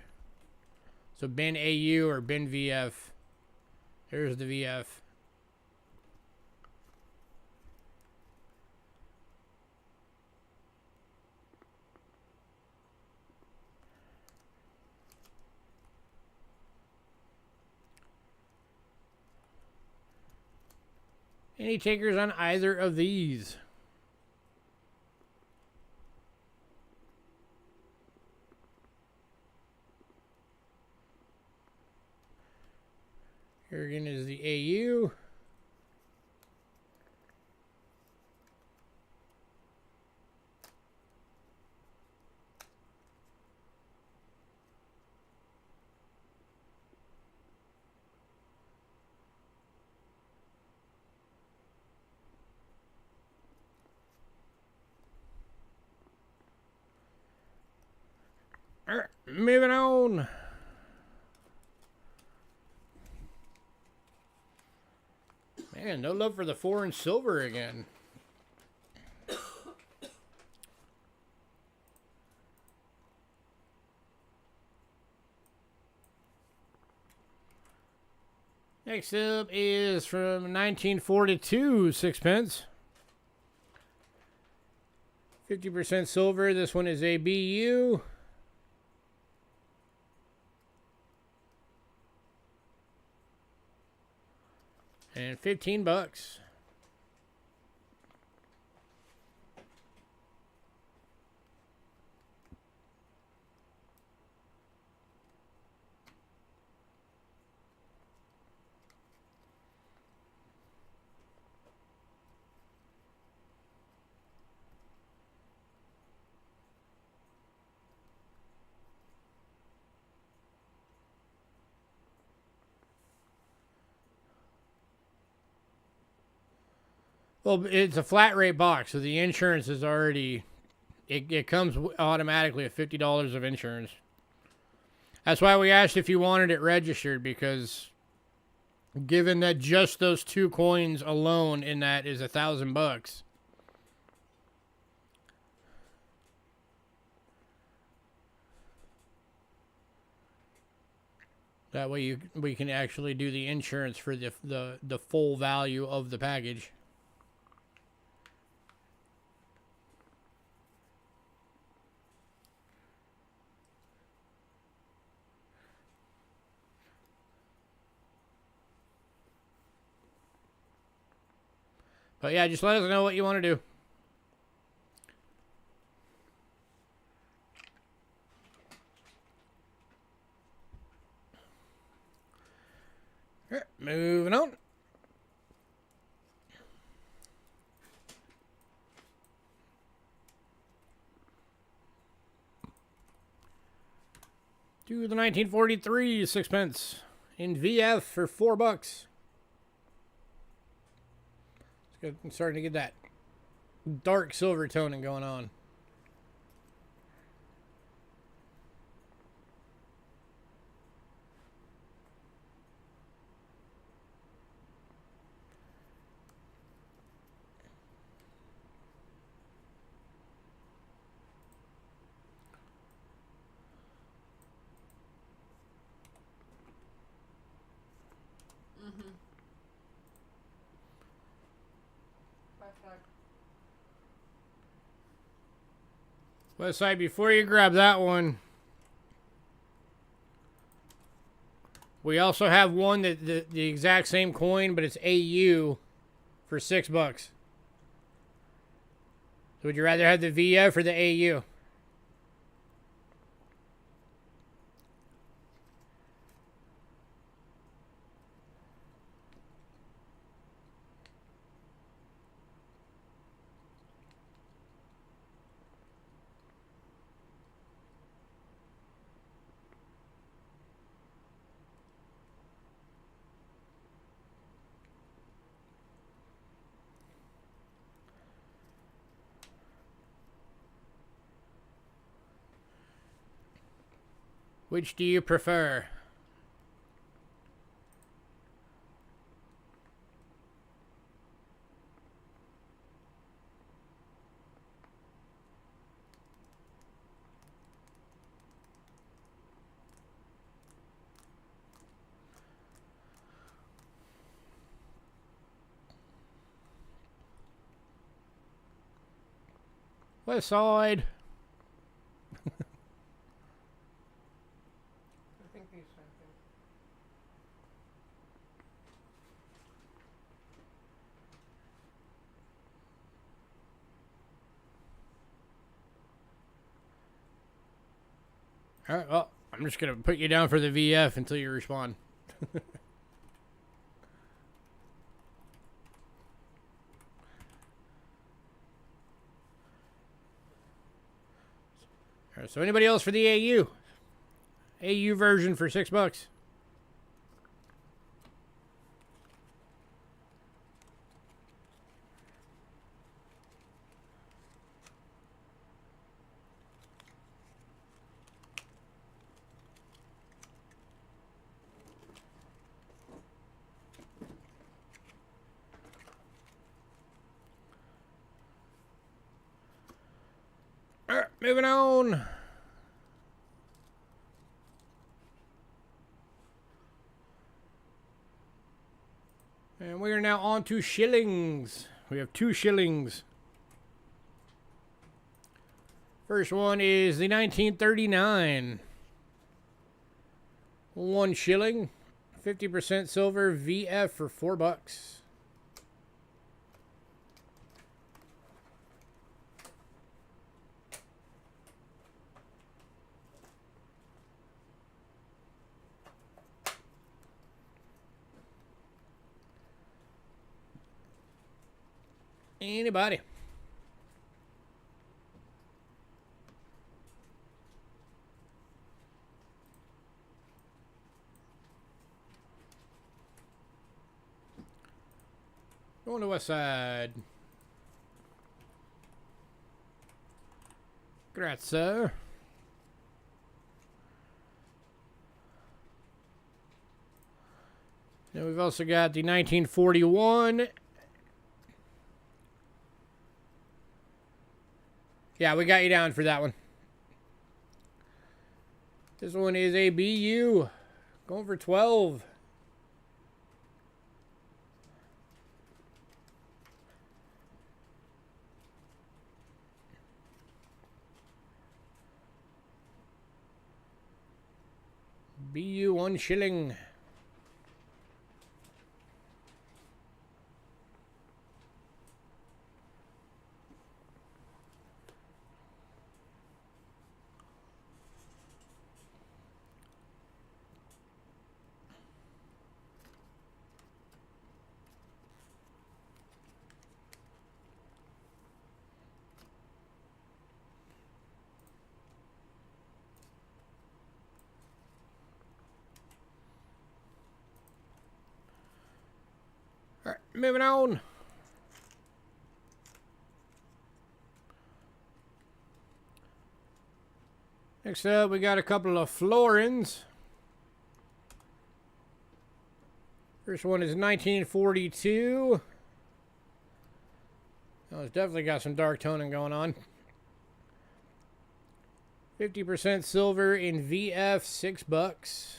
So bin AU or bin VF. Here's the VF. Any takers on either of these? Here again is the AU. All right, moving on. Man, no love for the foreign silver again. Next up is from 1942 sixpence. 50% silver. This one is a BU. And $15. Well, it's a flat rate box, so the insurance is already. It comes automatically at $50 of insurance. That's why we asked if you wanted it registered, because given that just those 2 coins alone in that is $1,000. That way we can actually do the insurance for the full value of the package. But yeah, just let us know what you want to do. All right, moving on. To the 1943 Sixpence in VF for $4. I'm starting to get that dark silver toning going on. West side, before you grab that one, we also have one that the exact same coin, but it's AU for $6. So would you rather have the VF or the AU? Which do you prefer? West side. All right, well, I'm just going to put you down for the VF until you respond. All right, so anybody else for the AU? AU version for $6. All right, moving on. And we are now on to shillings. We have 2 shillings. First one is the 1939. 1 shilling. 50% silver VF for $4. Anybody? Going to west side. Grazie. Then we've also got the 1941. Yeah, we got you down for that one. This one is a BU. Going for 12. BU 1 shilling. All right, moving on. Next up, we got a couple of florins. First one is 1942. Oh, it's definitely got some dark toning going on. 50% silver in VF, $6.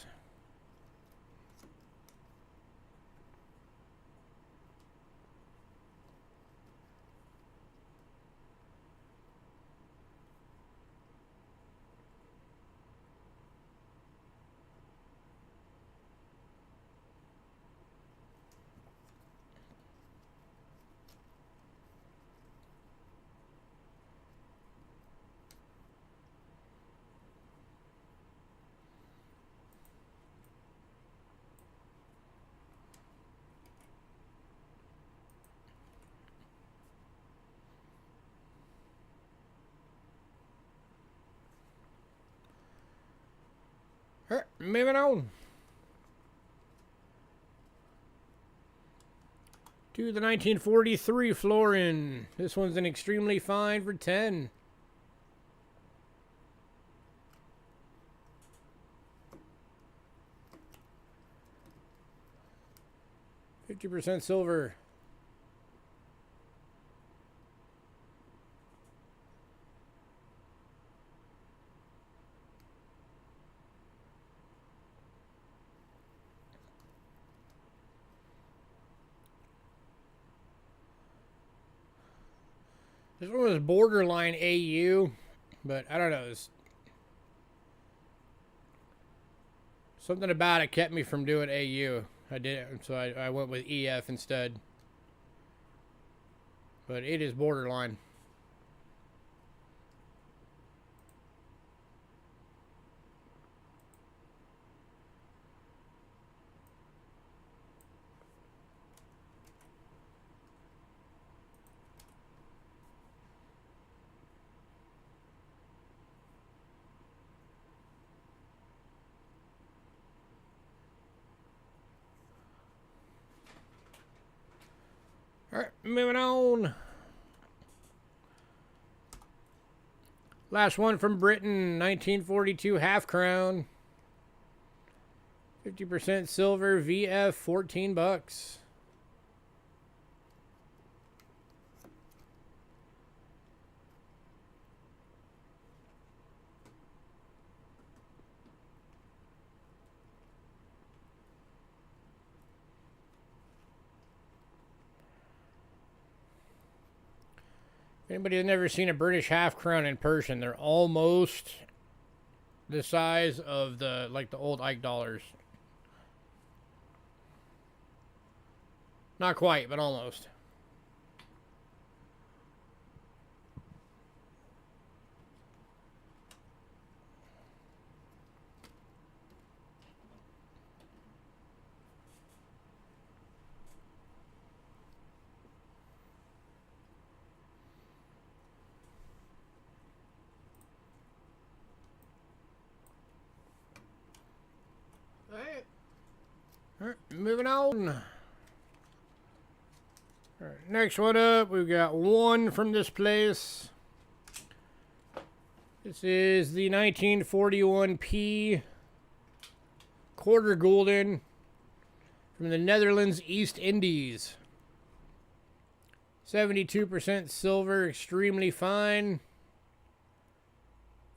All right, moving on to the 1943 florin. This one's an extremely fine for 10. %50 silver. This one was borderline AU, but I don't know. It's something about it kept me from doing AU. I did, so I went with EF instead. But it is borderline. All right, moving on. Last one from Britain, 1942 half crown. 50% silver, VF, $14. Anybody who's never seen a British half crown in person, they're almost the size of the old Ike dollars. Not quite, but almost. All right, moving on. All right, next one up, we've got one from this place. This is the 1941p quarter gulden from the Netherlands East Indies. 72% silver, extremely fine.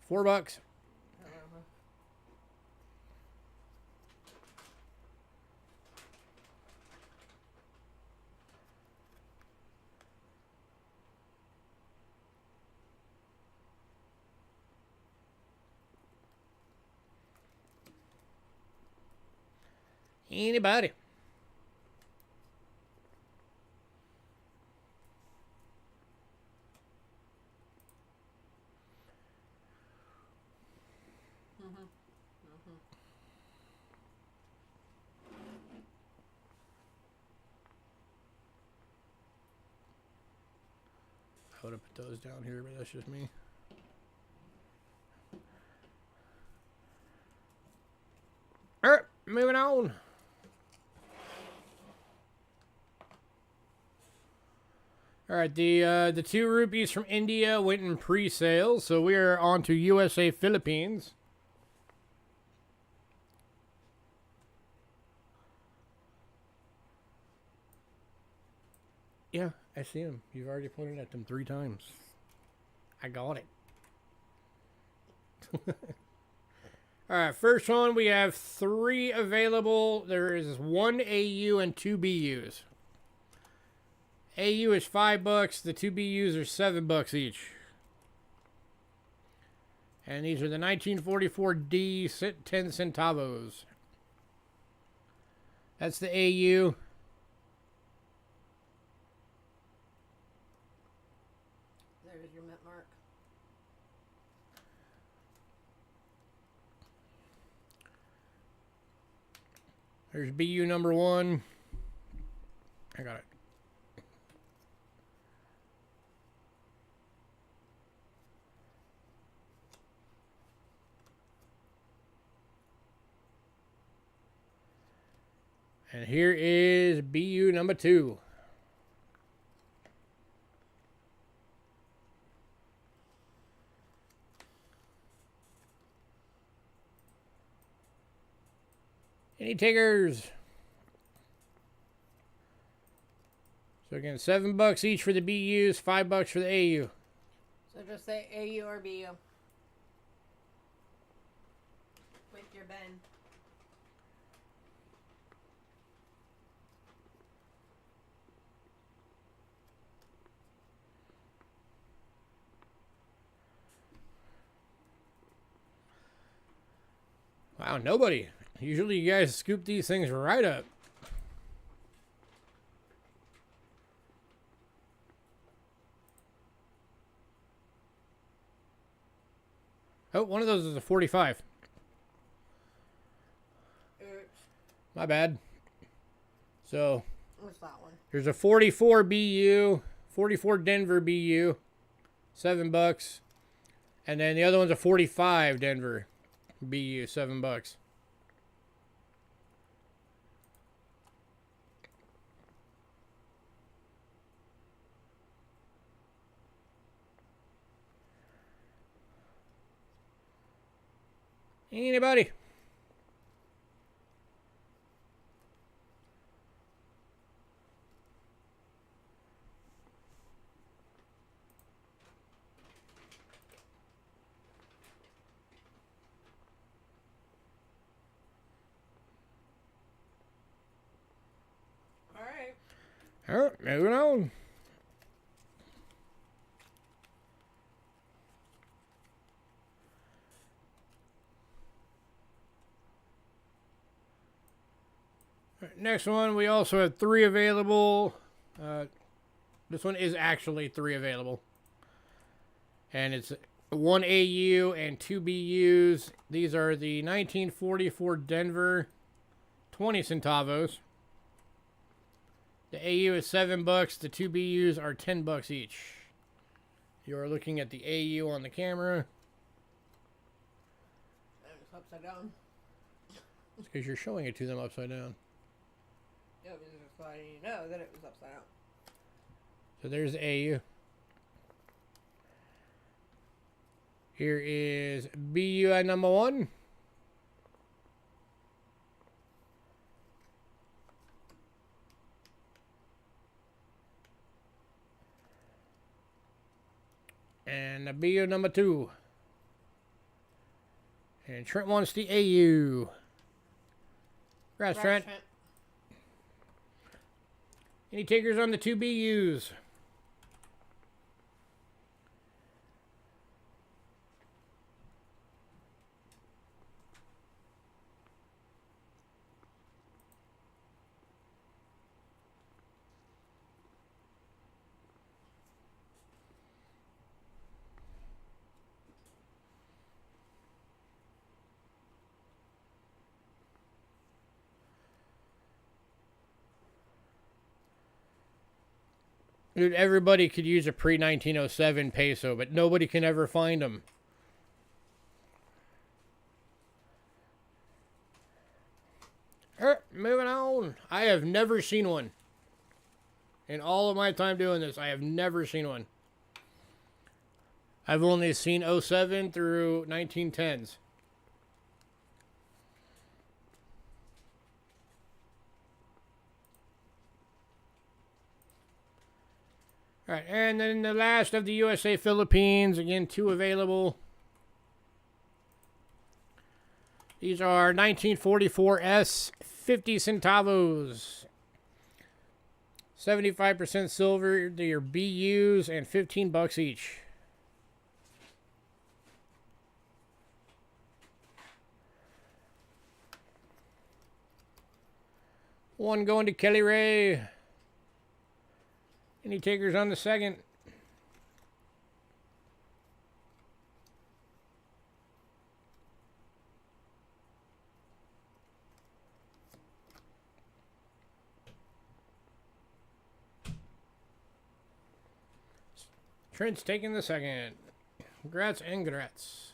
$4. Anybody? I would have put those down here, but that's just me. All right, moving on. All right, the 2 rupees from India went in pre-sale, so we are on to USA Philippines. Yeah, I see them. You've already pointed at them 3 times. I got it. All right, first one, we have 3 available. There is 1 AU and 2 BUs. AU is $5. The 2 BUs are $7 each. And these are the 1944 D 10 centavos. That's the AU. There's your mint mark. There's BU number 1. I got it. And here is BU number 2. Any takers? So again, $7 each for the BUs, $5 for the AU. So just say AU or BU. With your Ben. Wow, nobody. Usually you guys scoop these things right up. Oh, one of those is a 45. Oops. My bad. So, What's that one? there's a 44 BU, 44 Denver BU, $7. And then the other one's a 45 Denver BU, $7. Anybody? Alright. All right, moving on. Next one, we also have 3 available. This one is actually 3 available. And it's 1 AU and 2 BUs. These are the 1944 Denver 20 centavos. The AU is $7. The 2 BUs are $10 each. You are looking at the AU on the camera. And it's upside down. It's because you're showing it to them upside down. Yeah, because it's letting you know that it was upside down. So there's the AU. Here is BUI number 1. And the BU number 2. And Trent wants the AU. Congrats, Trent. Any takers on the 2 BUs? Dude, everybody could use a pre-1907 peso, but nobody can ever find them. Moving on. I have never seen one. In all of my time doing this, I have never seen one. I've only seen 07 through 1910s. All right, and then the last of the USA Philippines. Again, 2 available. These are 1944S 50 centavos. 75% silver. They are BUs and $15 each. One going to Kelly Ray. Any takers on the second? Trent's taking the second. Congrats and congrats.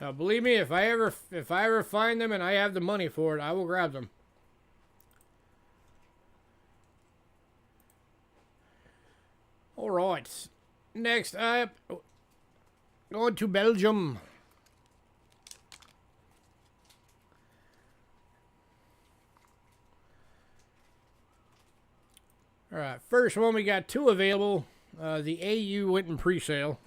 Now, believe me, if I ever find them and I have the money for it, I will grab them. All right. Next up, going to Belgium. All right, first one, we got 2 available. The AU went in pre-sale.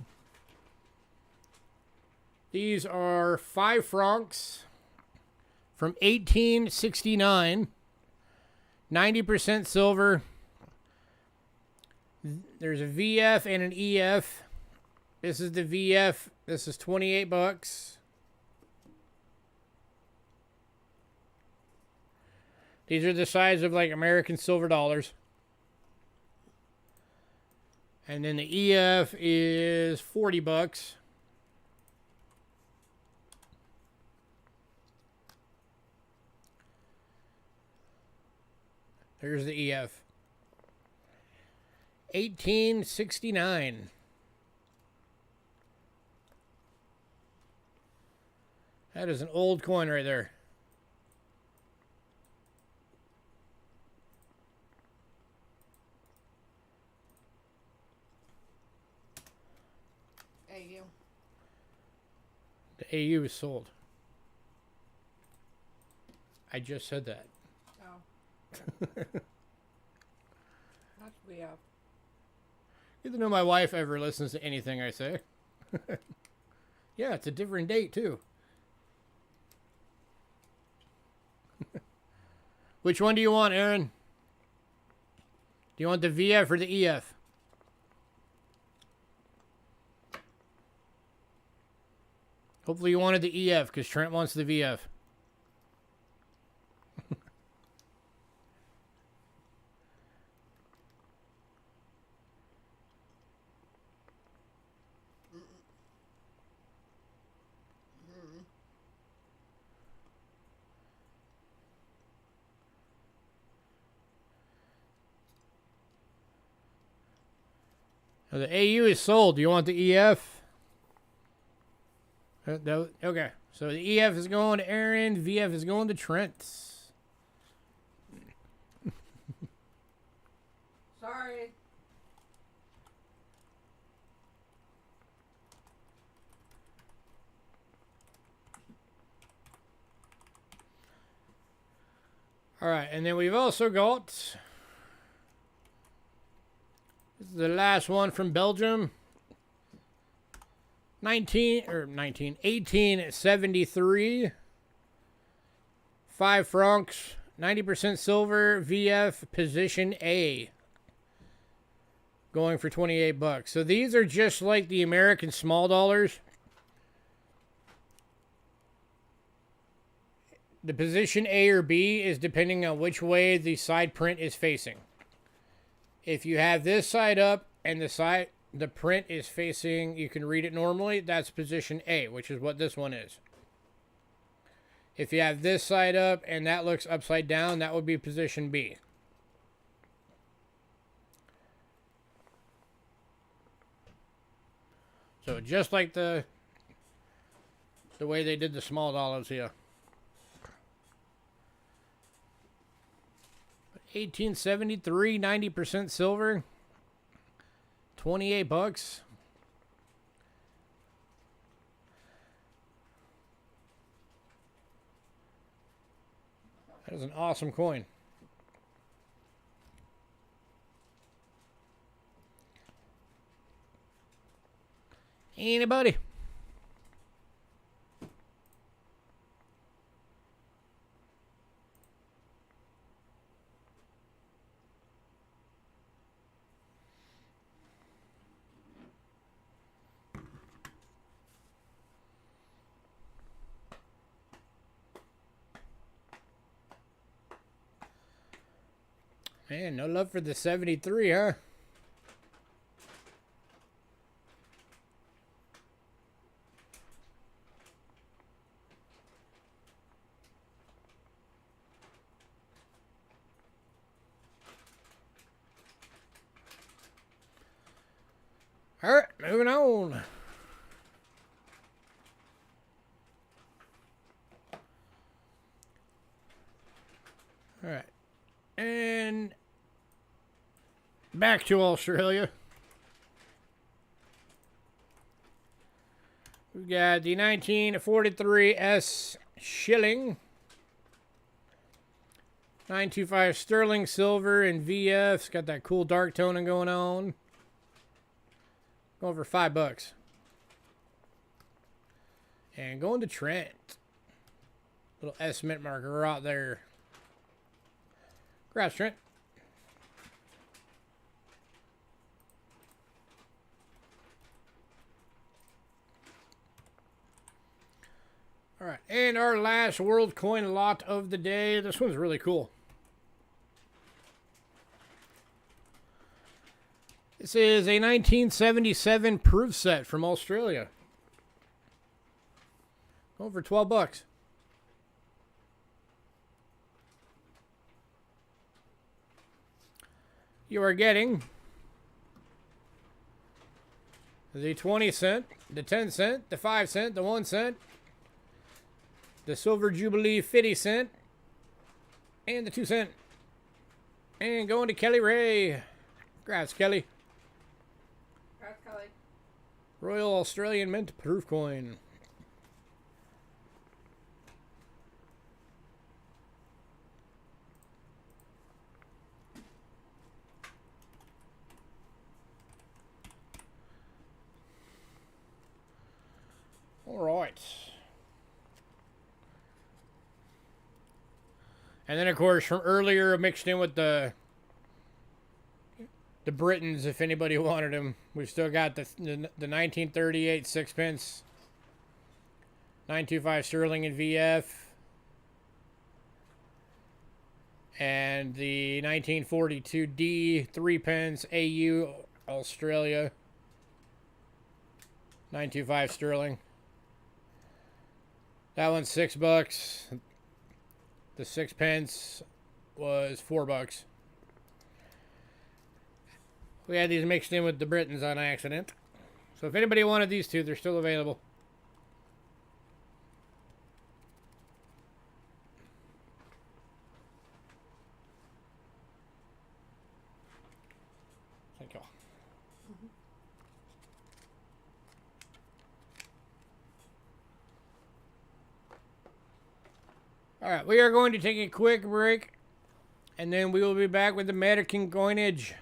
These are 5 francs from 1869. 90% silver. There's a VF and an EF. This is the VF. This is $28. These are the size of like American silver dollars. And then the EF is $40. There's the EF. 1869. That is an old coin right there. AU. The AU is sold. I just said that. That's we up. Either know my wife ever listens to anything I say. Yeah, it's a different date too. Which one do you want, Aaron? Do you want the VF or the EF? Hopefully you wanted the EF because Trent wants the VF. Now the AU is sold. Do you want the EF? Okay. So the EF is going to Aaron. VF is going to Trent. All right, and then we've also got, this is the last one from Belgium. 1873. 5 francs, 90% silver, VF, position A. Going for 28 bucks. So these are just like the American small dollars. The position A or B is depending on which way the side print is facing. If you have this side up and the print is facing, you can read it normally, that's position A, which is what this one is. If you have this side up and that looks upside down, that would be position B. So just like the way they did the small dollars here. 1873, 90% silver, 28 bucks. That is an awesome coin. Anybody? Man, no love for the 73, huh? All right, moving on. All right. And back to Australia. We've got the 1943 S shilling. 925 sterling silver and VF. It's got that cool dark toning going on. Going for $5. And going to Trent. Little S mint marker right there. Congrats, Trent. All right, and our last world coin lot of the day. This one's really cool. This is a 1977 proof set from Australia. Going for $12. You are getting the 20 cent, the 10 cent, the 5 cent, the 1 cent, the Silver Jubilee 50 cent, and the 2 cent. And going to Kelly Ray. Congrats, Kelly. Congrats, Kelly. Royal Australian Mint proof coin. All right. And then, of course, from earlier, mixed in with the Britons, if anybody wanted them. We've still got the 1938 Sixpence, 925 sterling in VF, and the 1942 D Three Pence AU Australia, 925 sterling. That one's $6. The Sixpence was $4. We had these mixed in with the Britons on accident. So if anybody wanted these two, they're still available. Thank you all. All right, we are going to take a quick break. And then we will be back with American coinage.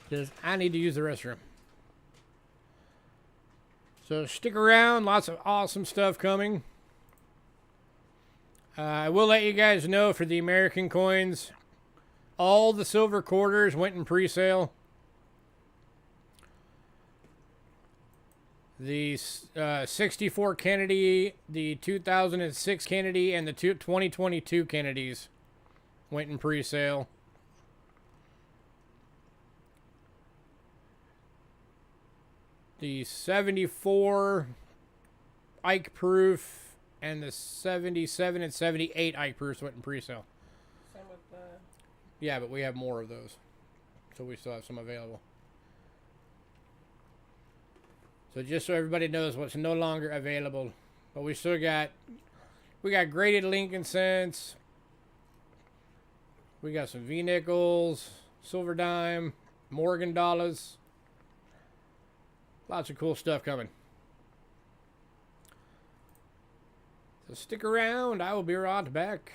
Because I need to use the restroom. So stick around. Lots of awesome stuff coming. I will let you guys know for the American coins, all the silver quarters went in pre-sale. The 64 Kennedy, the 2006 Kennedy, and the 2022 Kennedys went in pre-sale. The 74 Ike proof and the 77 and 78 Ike proofs went in pre-sale. Same with the... Yeah, but we have more of those. So we still have some available. So just so everybody knows what's no longer available. But we still got... We got graded Lincoln cents. We got some V-nickels, silver dime, Morgan dollars. Lots of cool stuff coming. So stick around. I will be right back.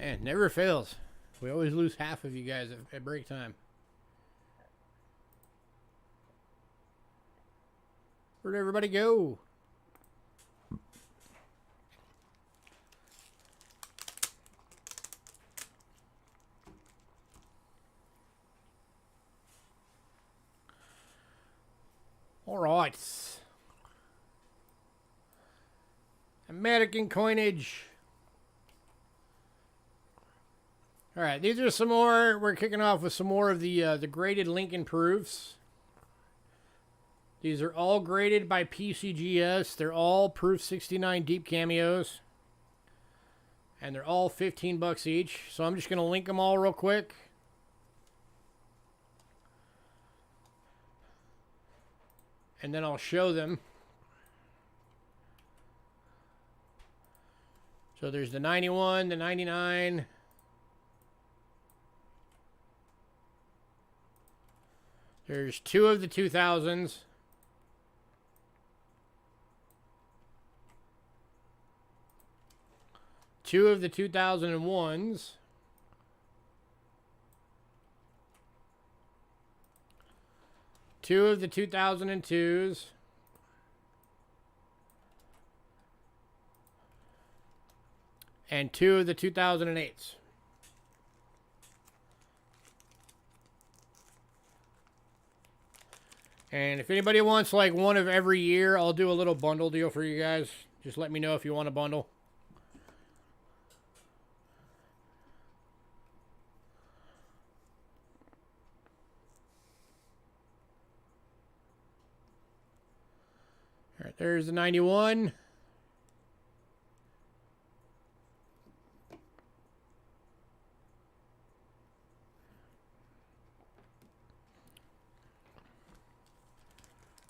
Man, never fails. We always lose half of you guys at break time. Where'd everybody go? All right. American coinage. All right, these are some more. We're kicking off with some more of the graded Lincoln proofs. These are all graded by PCGS. They're all proof 69 deep cameos. And they're all 15 bucks each. So I'm just going to link them all real quick. And then I'll show them. So there's the 91, the 99. There's two of the 2000s. Two of the 2001s. Two of the 2002s. And two of the 2008s. And if anybody wants like one of every year, I'll do a little bundle deal for you guys. Just let me know if you want a bundle. All right, there's the 91.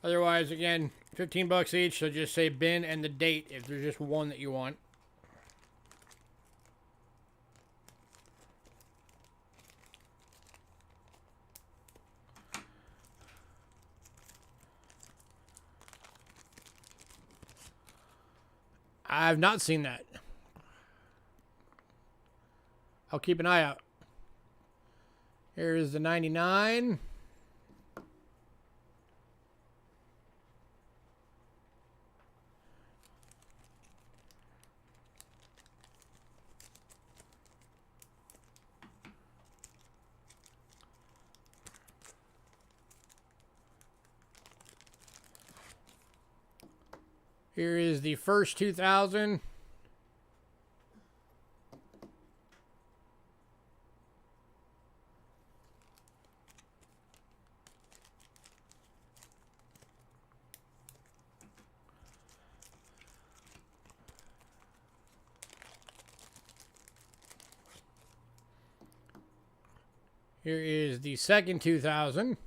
Otherwise, again, 15 bucks each, so just say bin and the date if there's just one that you want. I've not seen that. I'll keep an eye out. Here's the 99. Here is the first 2000. Here is the second 2000.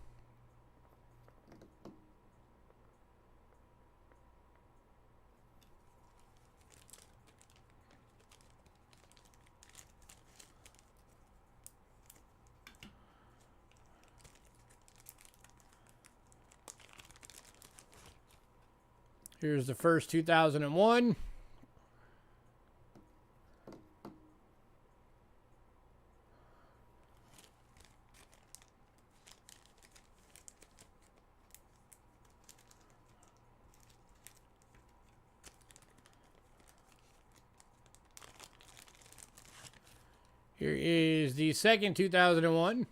Here's the first 2001. Here is the second 2001.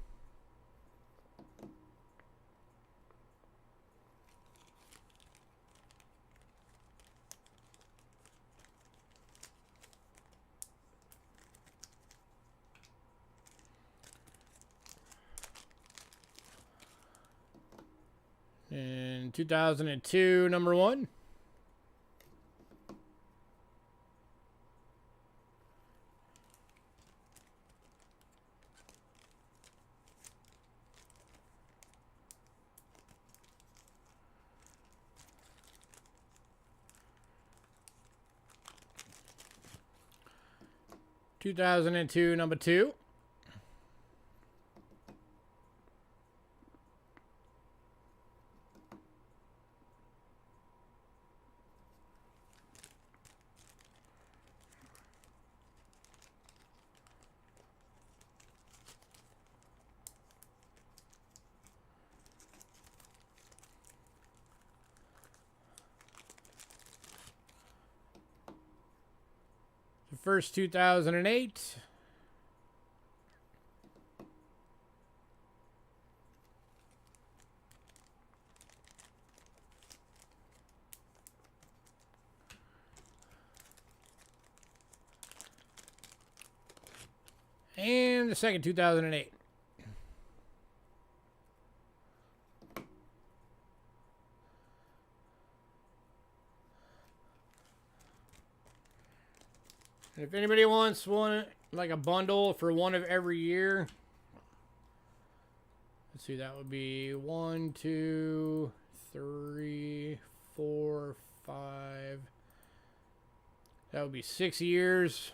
And 2002, number one. Number two. First 2008. And the second 2008. If anybody wants one, like a bundle for one of every year, let's see, that would be 1, 2, 3, 4, 5. That would be 6 years.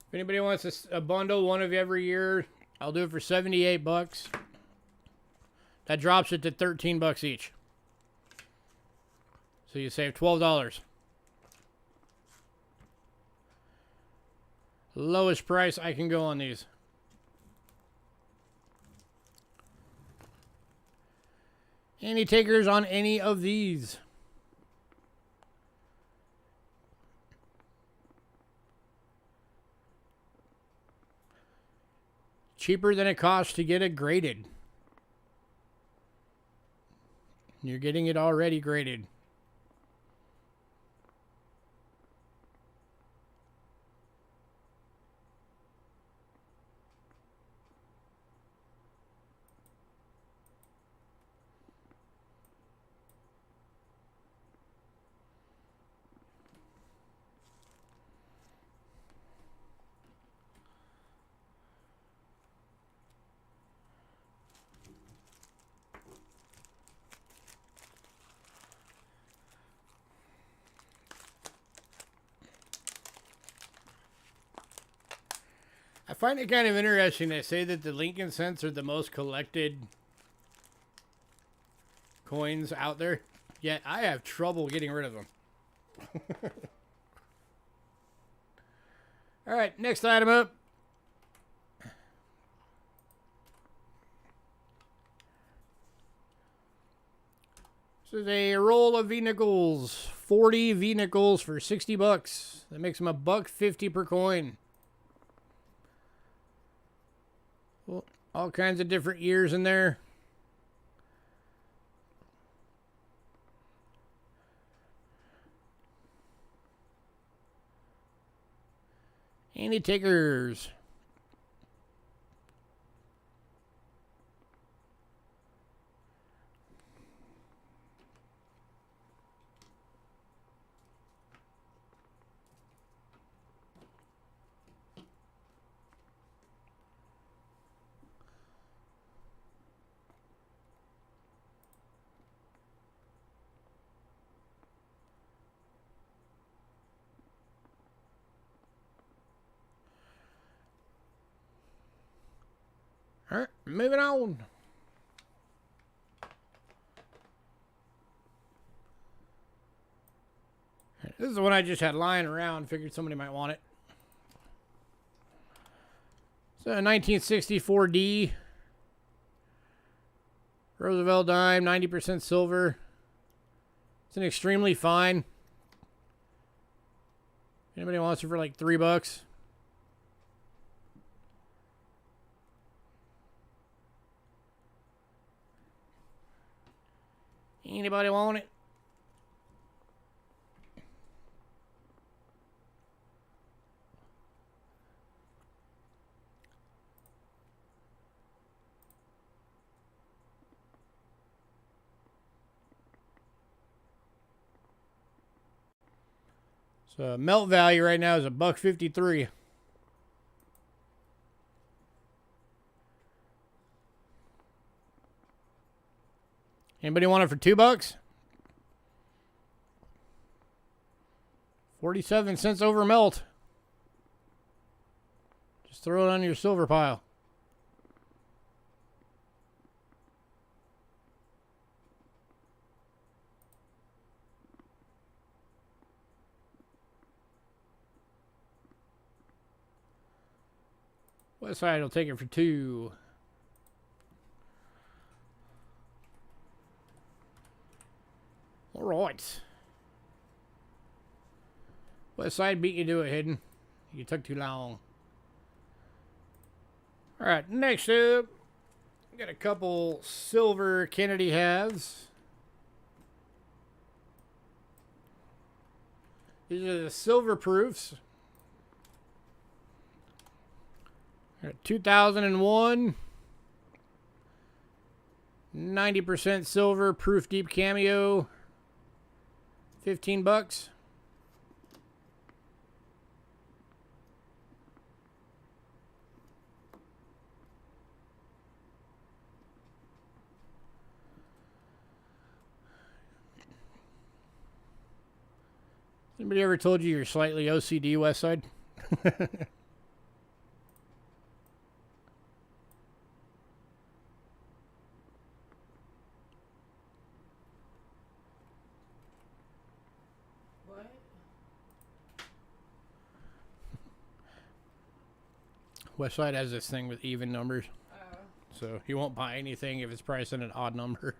If anybody wants a bundle, one of every year, I'll do it for 78 bucks. That drops it to 13 bucks each. So you save $12. Lowest price I can go on these. Any takers on any of these? Cheaper than it costs to get it graded. You're getting it already graded. I find it kind of interesting they say that the Lincoln cents are the most collected coins out there, yet I have trouble getting rid of them. All right, next item up. This is a roll of V-nickels. 40 V-nickels for 60 bucks. That makes them $1.50 per coin. Well, all kinds of different years in there. Any takers? All right, moving on. This is the one I just had lying around. Figured somebody might want it. So, 1964 D. Roosevelt dime, 90% silver. It's an extremely fine. Anybody wants it for like $3? Anybody want it? So melt value right now is $1.53. Anybody want it for $2? 47 cents over melt. Just throw it on your silver pile. West side will take it for 2. All right. West side beat you to it, Hidden. You took too long. All right, next up, got a couple silver Kennedy halves. These are the silver proofs. 2001. 90% silver proof deep cameo. $15. Anybody ever told you you're slightly OCD, West Side? What? West Side has this thing with even numbers. Oh. So he won't buy anything if it's priced in an odd number.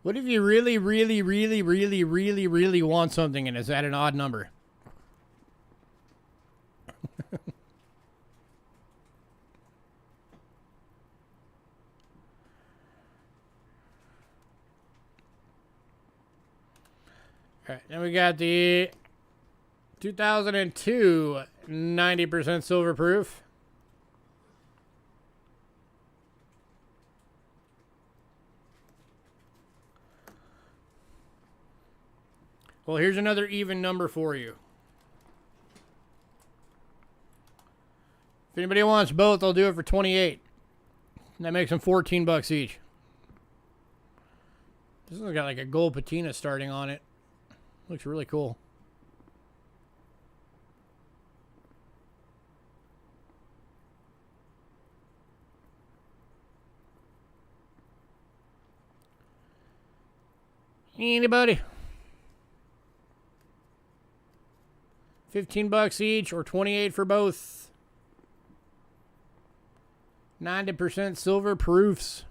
What if you really, really, really, really, really, really want something and it's at an odd number? Alright, then we got the 2002 90% silver proof. Well, here's another even number for you. If anybody wants both, I'll do it for 28. That makes them $14 each. This one's got like a gold patina starting on it. Looks really cool. Anybody? $15 each or 28 for both. 90% silver proofs.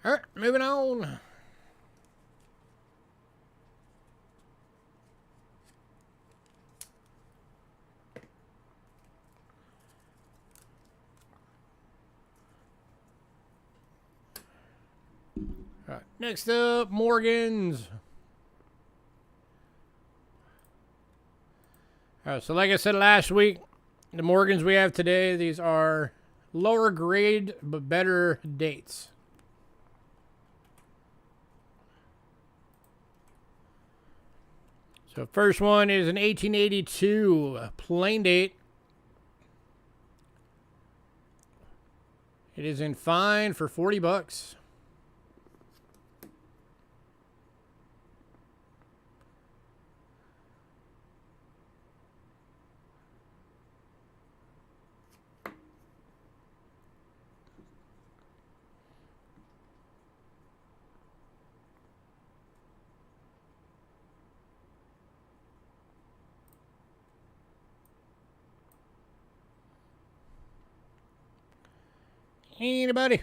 All right, moving on. All right, next up, Morgans. All right, so like I said last week, the Morgans we have today, these are lower grade but better dates. So first one is an 1882 plain date. It is in fine for $40. Anybody?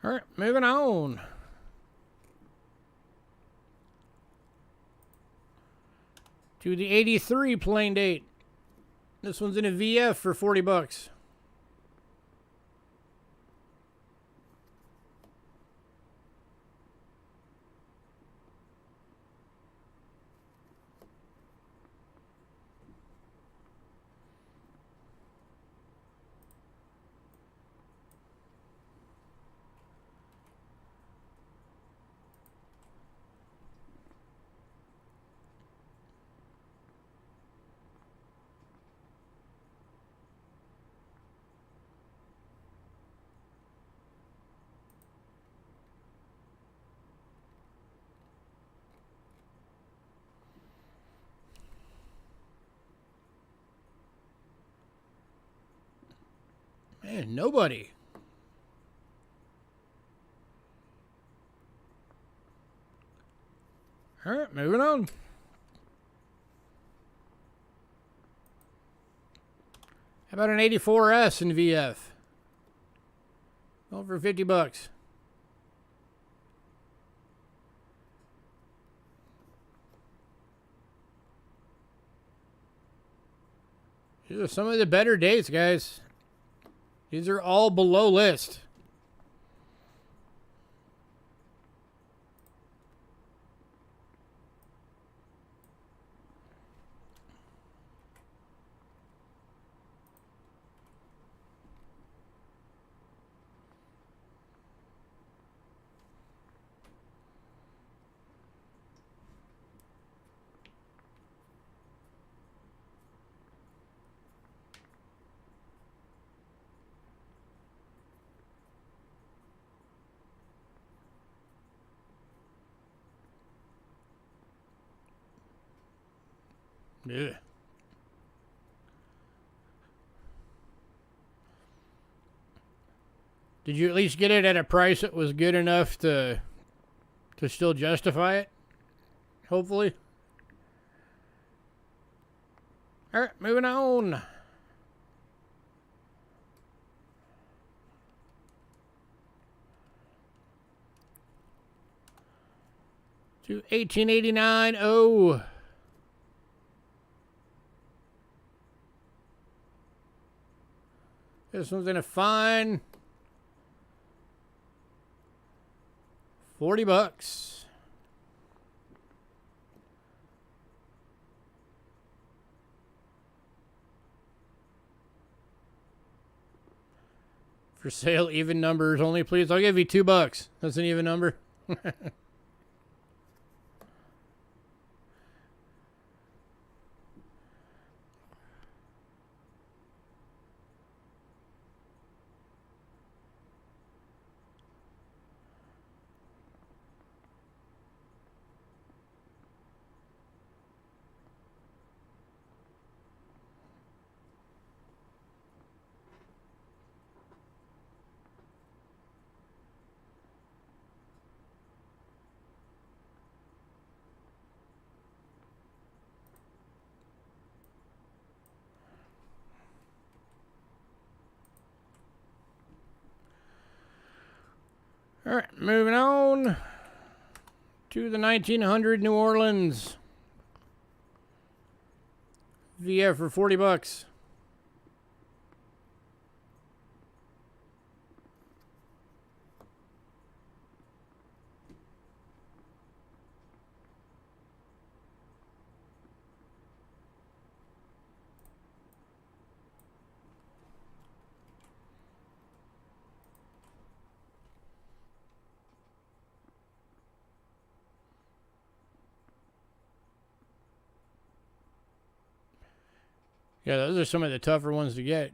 All right, moving on. To the 83 plain date. This one's in a VF for 40 bucks. Man, nobody. All right, moving on. How about an 84S in VF? Over 50 bucks. These are some of the better dates, guys. These are all below list. Yeah. Did you at least get it at a price that was good enough to still justify it? Hopefully. All right, moving on. To 1889. Oh. This one's in a fine 40 bucks. For sale, even numbers only, please. I'll give you $2. That's an even number. All right, moving on to the 1900 New Orleans. VF for 40 bucks. Yeah, those are some of the tougher ones to get.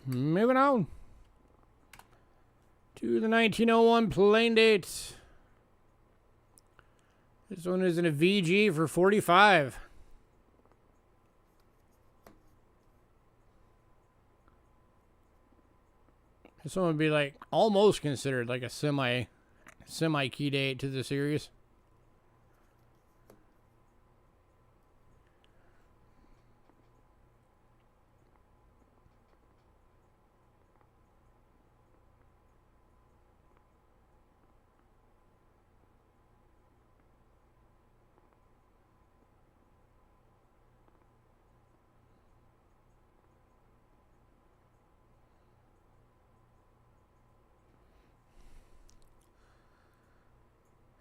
Moving on to the 1901 plain dates. This one is in a VG for 45. This one would be like almost considered like a semi key date to the series.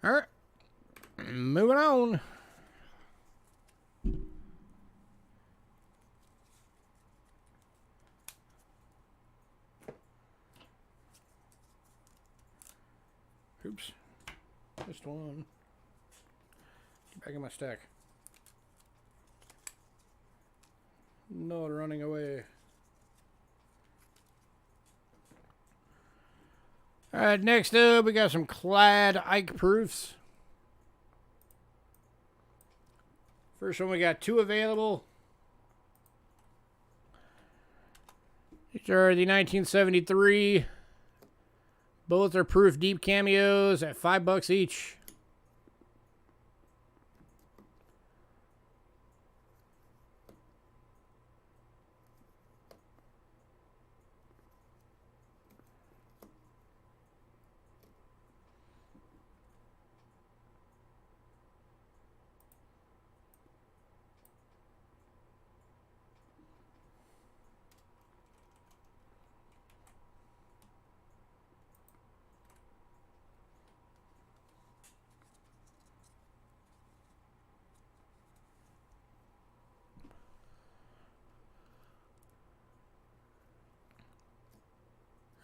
All right, moving on. Oops, just one. Get back in my stack. Not running away. All right, next up, we got some Clad Ike proofs. First one, we got 2 available. These are the 1973. Both are proof deep cameos at $5 each.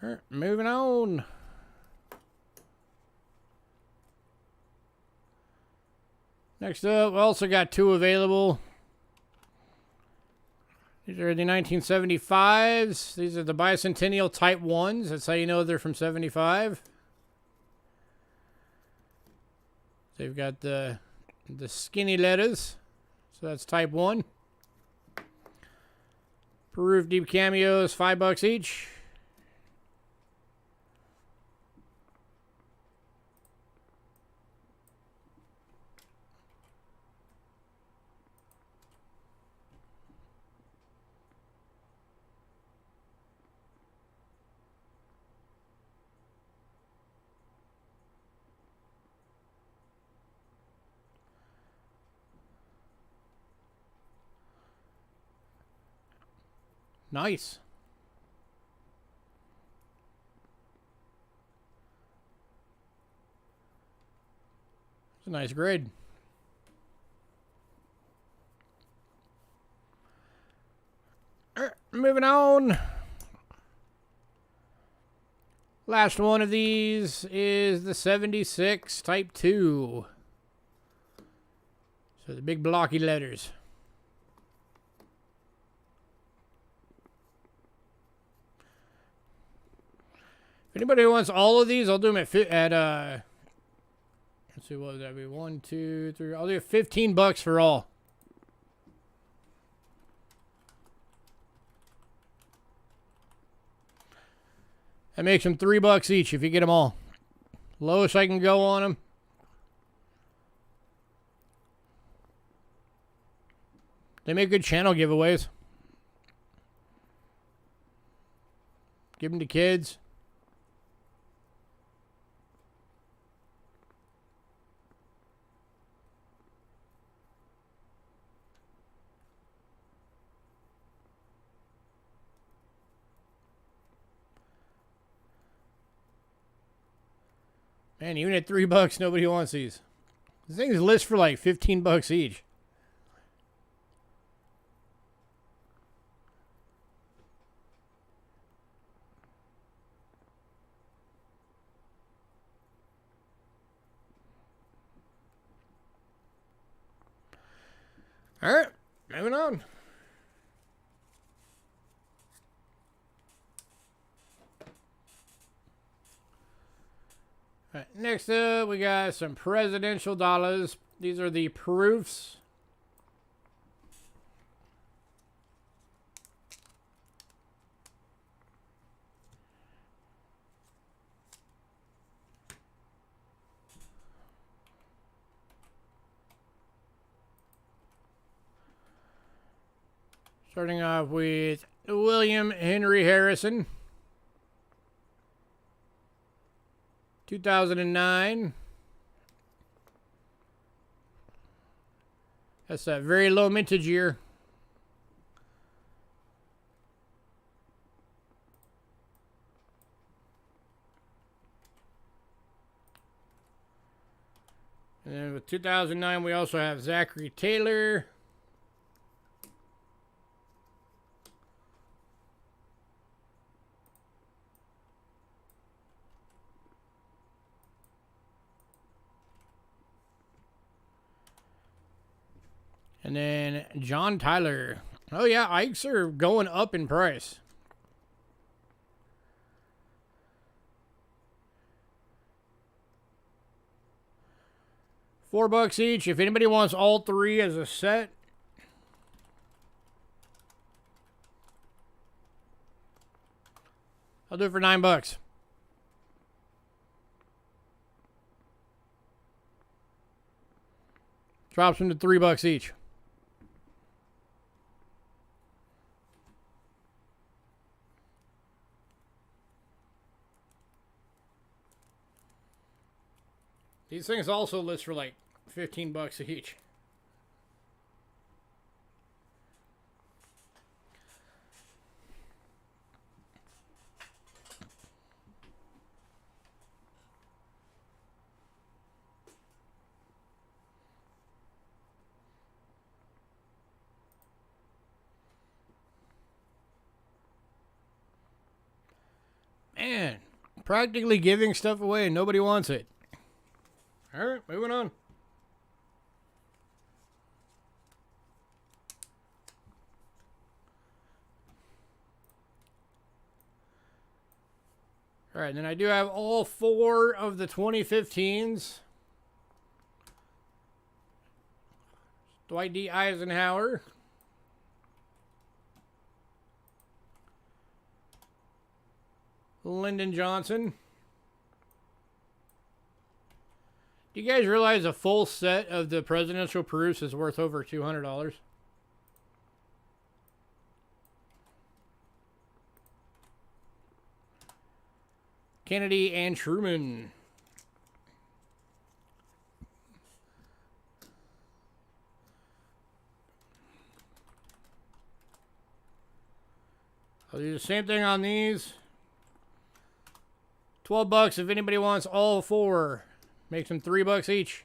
All right, moving on. Next up, we also got 2 available. These are the 1975s. These are the Bicentennial Type 1s. That's how you know they're from 75. They've got the skinny letters. So that's Type 1. Proof deep cameos, $5 each. Nice. It's a nice grade. All right, moving on. Last one of these is the 76 Type 2. So the big blocky letters. If anybody wants all of these, I'll do them at let's see, what would that be? 1, 2, 3. I'll do $15 for all. That makes them $3 each if you get them all. Lowest I can go on them. They make good channel giveaways. Give them to kids. Man, even at $3, nobody wants these. This thing's list for like $15 each. All right, moving on. All right, next up, we got some presidential dollars. These are the proofs. Starting off with William Henry Harrison. 2009. That's that very low mintage year. And then with 2009, we also have Zachary Taylor. And then John Tyler. Oh yeah, Ikes are going up in price. $4 each. If anybody wants all three as a set, I'll do it for $9. Drops them to $3 each. These things also list for like $15 each. Man, practically giving stuff away and nobody wants it. All right, moving on. All right, then I do have all four of the 2015s. Dwight D. Eisenhower. Lyndon Johnson. Do you guys realize a full set of the presidential proofs is worth over $200? Kennedy and Truman. I'll do the same thing on these. $12 if anybody wants all four. Makes them $3 each.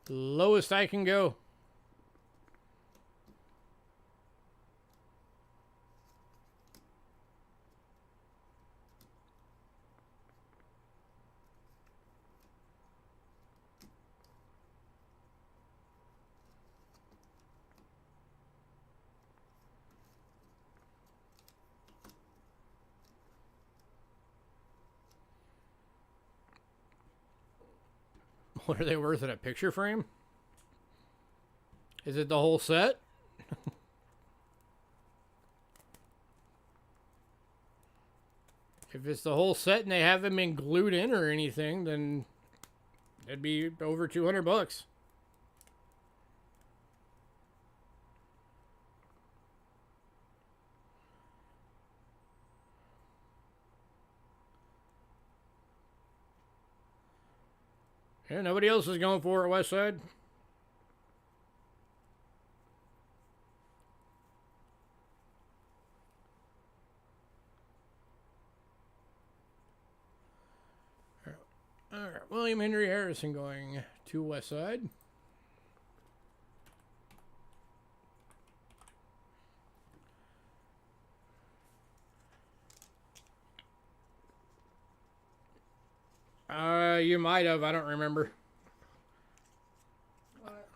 Lowest I can go. What are they worth in a picture frame? Is it the whole set? If it's the whole set and they haven't been glued in or anything, then it'd be over $200. Yeah, nobody else is going for it, West Side. All right, William Henry Harrison going to West Side. You might have. I don't remember. What?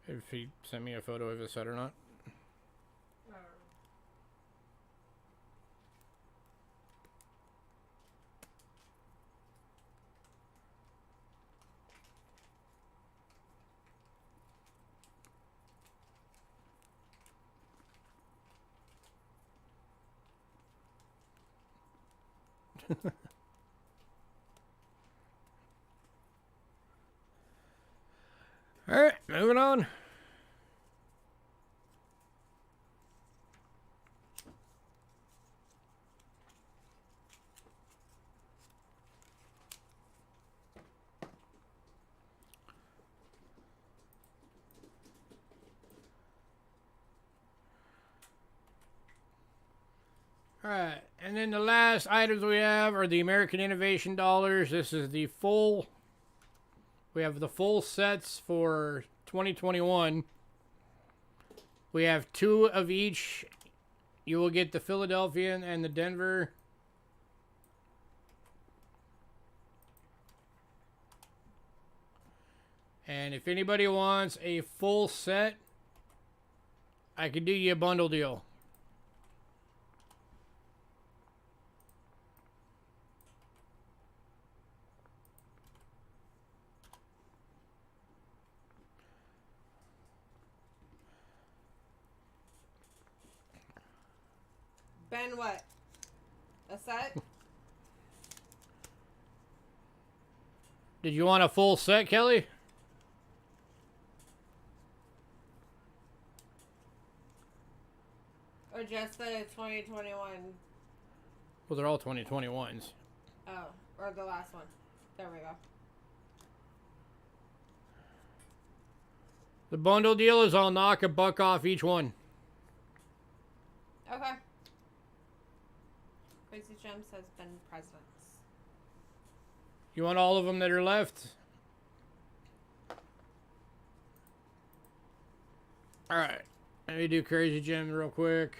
If he sent me a photo of his set or not. moving on. Alright, and then the last items we have are the American Innovation Dollars. This is the full, we have the full sets for 2021. We have 2 of each. You will get the Philadelphian and the Denver. And if anybody wants a full set, I could do you a bundle deal. Ben, what? A set? Did you want a full set, Kelly? Or just the 2021? Well, they're all 2021s. Oh, or the last one. There we go. The bundle deal is I'll knock $1 off each one. Okay. Crazy Gems has been presidents. You want all of them that are left? Alright. Let me do Crazy Gem real quick.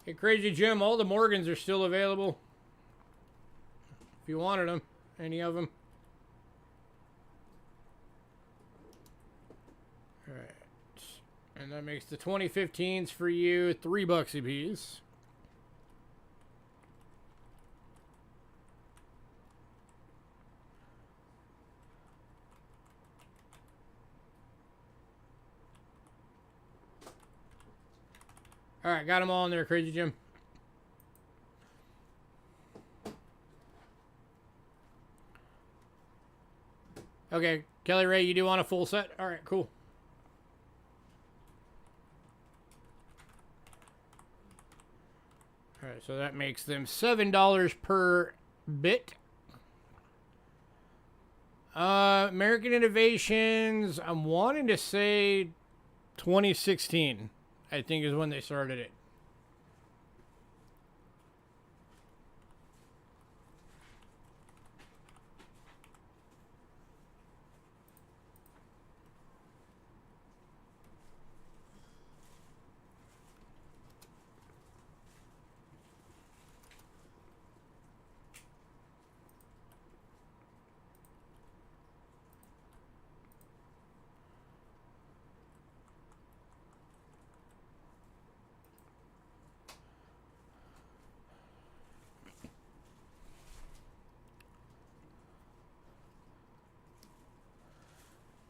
Hey, Crazy Gem, all the Morgans are still available. If you wanted them. Any of them. Alright. And that makes the 2015s for you $3 a piece. Alright, got them all in there, Crazy Jim. Okay, Kelly Ray, you do want a full set? Alright, cool. Alright, so that makes them $7 per bit. American Innovations, I'm wanting to say 2016. I think is when they started it.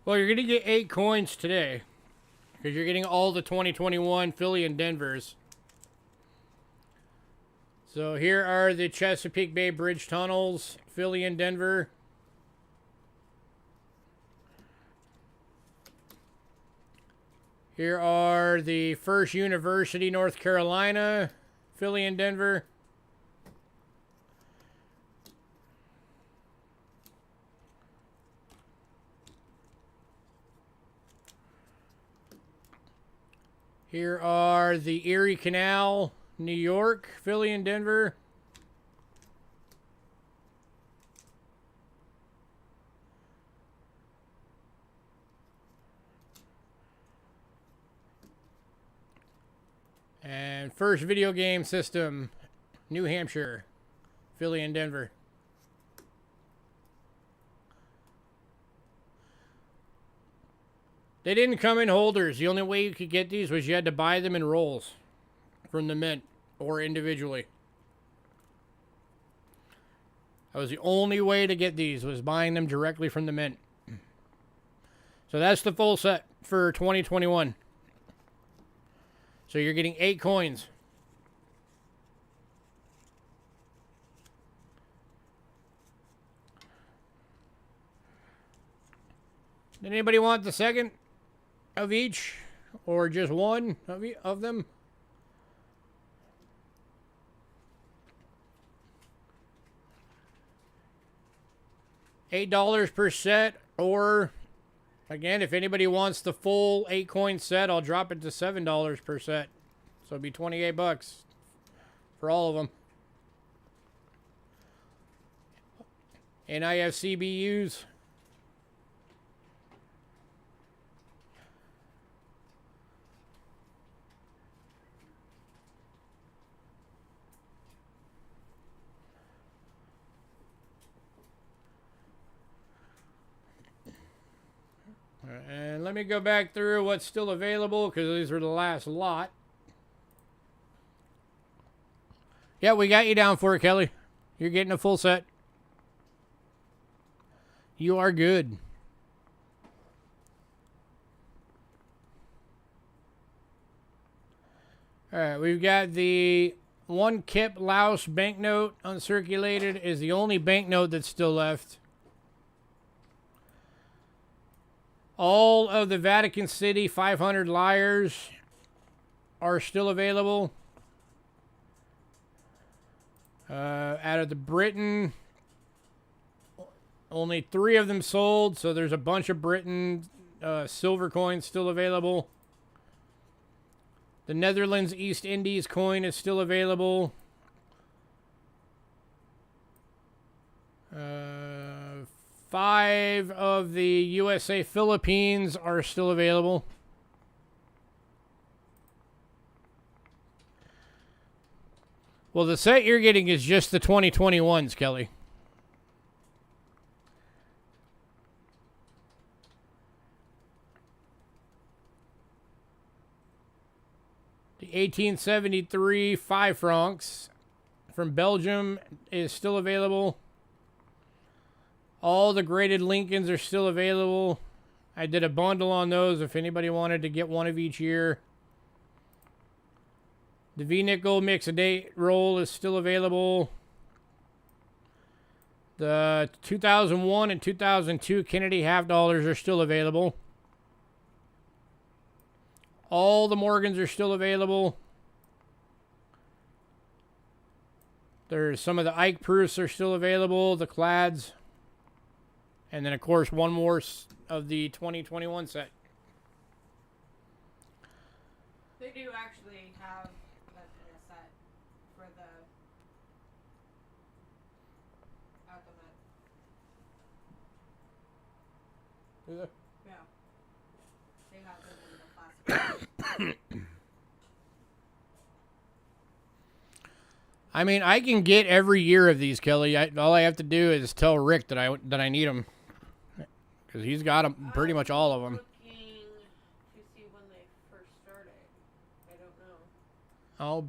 Well, you're going to get 8 coins today. Because you're getting all the 2021 Philly and Denvers. So here are the Chesapeake Bay Bridge Tunnels, Philly and Denver. Here are the First University, North Carolina, Philly and Denver. Here are the Erie Canal, New York, Philly and Denver. And First Video Game System, New Hampshire, Philly and Denver. They didn't come in holders. The only way you could get these was you had to buy them in rolls from the mint or individually. That was the only way to get these, was buying them directly from the mint. So that's the full set for 2021. So you're getting 8 coins. Did anybody want the second of each? Or just one of them? $8 per set, or again, if anybody wants the full 8-coin set, I'll drop it to $7 per set. So it'd be 28 bucks for all of them. And I have CBUs. And let me go back through what's still available, because these were the last lot. Yeah, we got you down for it, Kelly. You're getting a full set. You are good. All right, we've got the 1 kip Laos banknote. Uncirculated is the only banknote that's still left. All of the Vatican City 500 liars are still available. Out of the Britain, only 3 of them sold, so there's a bunch of Britain silver coins still available. The Netherlands East Indies coin is still available. 5 of the USA Philippines are still available. Well, the set you're getting is just the 2021s, Kelly. The 1873 5 francs from Belgium is still available. All the graded Lincolns are still available. I did a bundle on those if anybody wanted to get one of each year. The V-Nickel Mix-A-Date roll is still available. The 2001 and 2002 Kennedy half dollars are still available. All the Morgans are still available. There's some of the Ike proofs are still available. The Clads. And then, of course, one more of the 2021 set. They do actually have a set for the ultimate. Is it? Yeah. They have them in the plastic. I mean, I can get every year of these, Kelly. All I have to do is tell Rick that I need them. Because he's got them, pretty much all of them. Looking to see when they first started. I don't know. I'll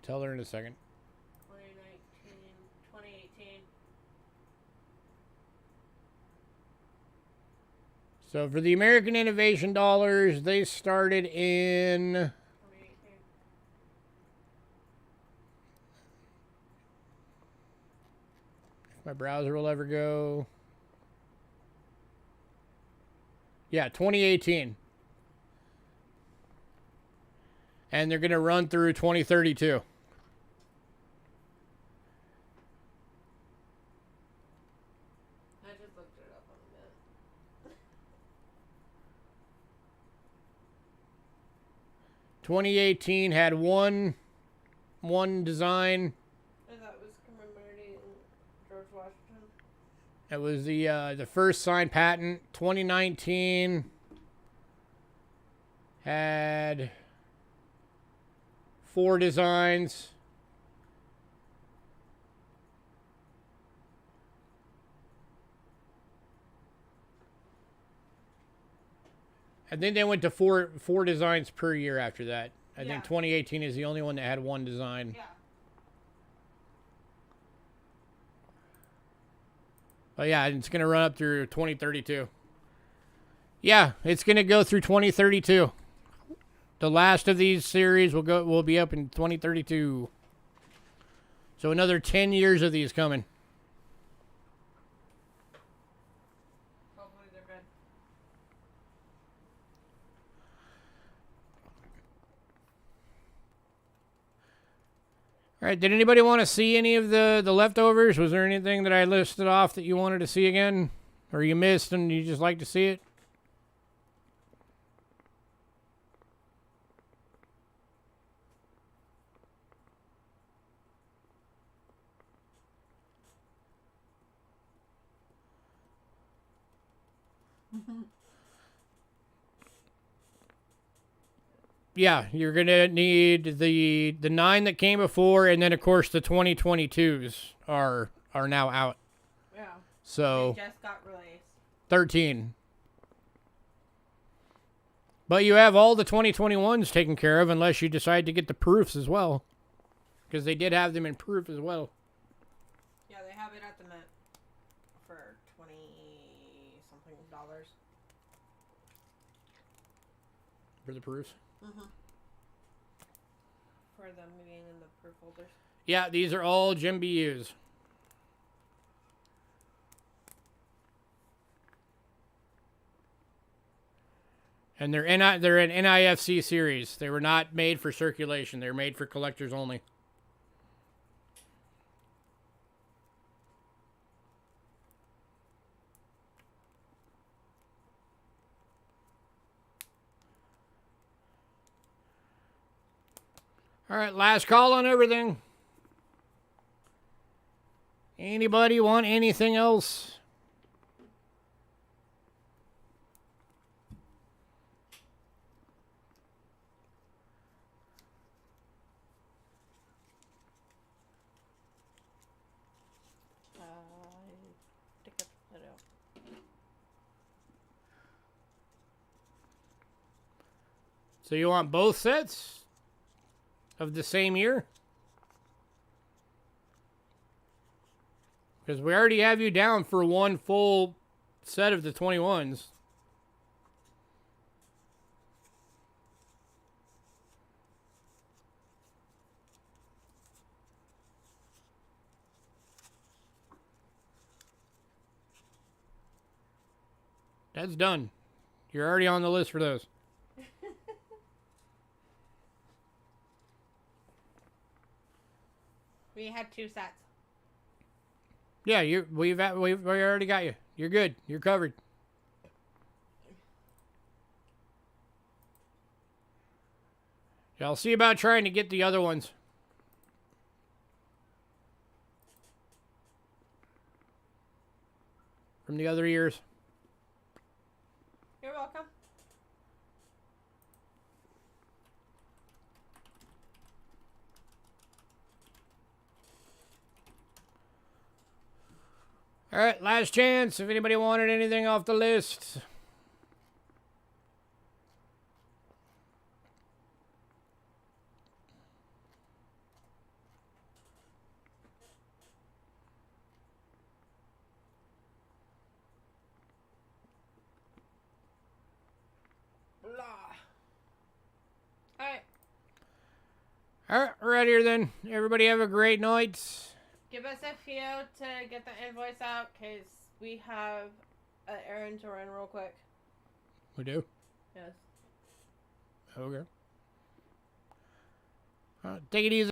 tell her in a second. 2019, 2018. So for the American Innovation dollars, they started in 2018. If my browser will ever go. Yeah, 2018. And they're going to run through 2032. I just looked it up on the net. 2018 had one design. And that was commemorating George Washington. That was the first signed patent. 2019 had 4 designs. And then they went to four designs per year after that. I think 2018 is the only one that had 1 design. Yeah. But yeah, it's going to run up through 2032. Yeah, it's going to go through 2032. The last of these series will be up in 2032. So another 10 years of these coming. Hopefully they're good. All right, did anybody want to see any of the leftovers? Was there anything that I listed off that you wanted to see again? Or you missed and you just like to see it? Yeah, you're gonna need the 9 that came before, and then of course the 2022s are now out. Yeah. So They just got released. 13. But you have all the 2021s taken care of unless you decide to get the proofs as well. Because they did have them in proof as well. Yeah, they have it at the Mint for $20-something. For the proofs? Mm-hmm. For them being in the proof holders. Yeah, these are all GMBUs. And they're an NIFC series. They were not made for circulation. They're made for collectors only. All right, last call on everything. Anybody want anything else? I think I put it out. So you want both sets of the same year? Because we already have you down for one full set of the 21s. That's done. You're already on the list for those. We had 2 sets. Yeah, we've already got you. You're good. You're covered. Yeah, I'll see about trying to get the other ones. From the other years. You're welcome. All right, last chance. If anybody wanted anything off the list. Blah. Alright. All right, we're out here then. Everybody have a great night. Give us a few to get the invoice out, because we have an errand to run real quick. We do? Yes. Okay. Take it easy.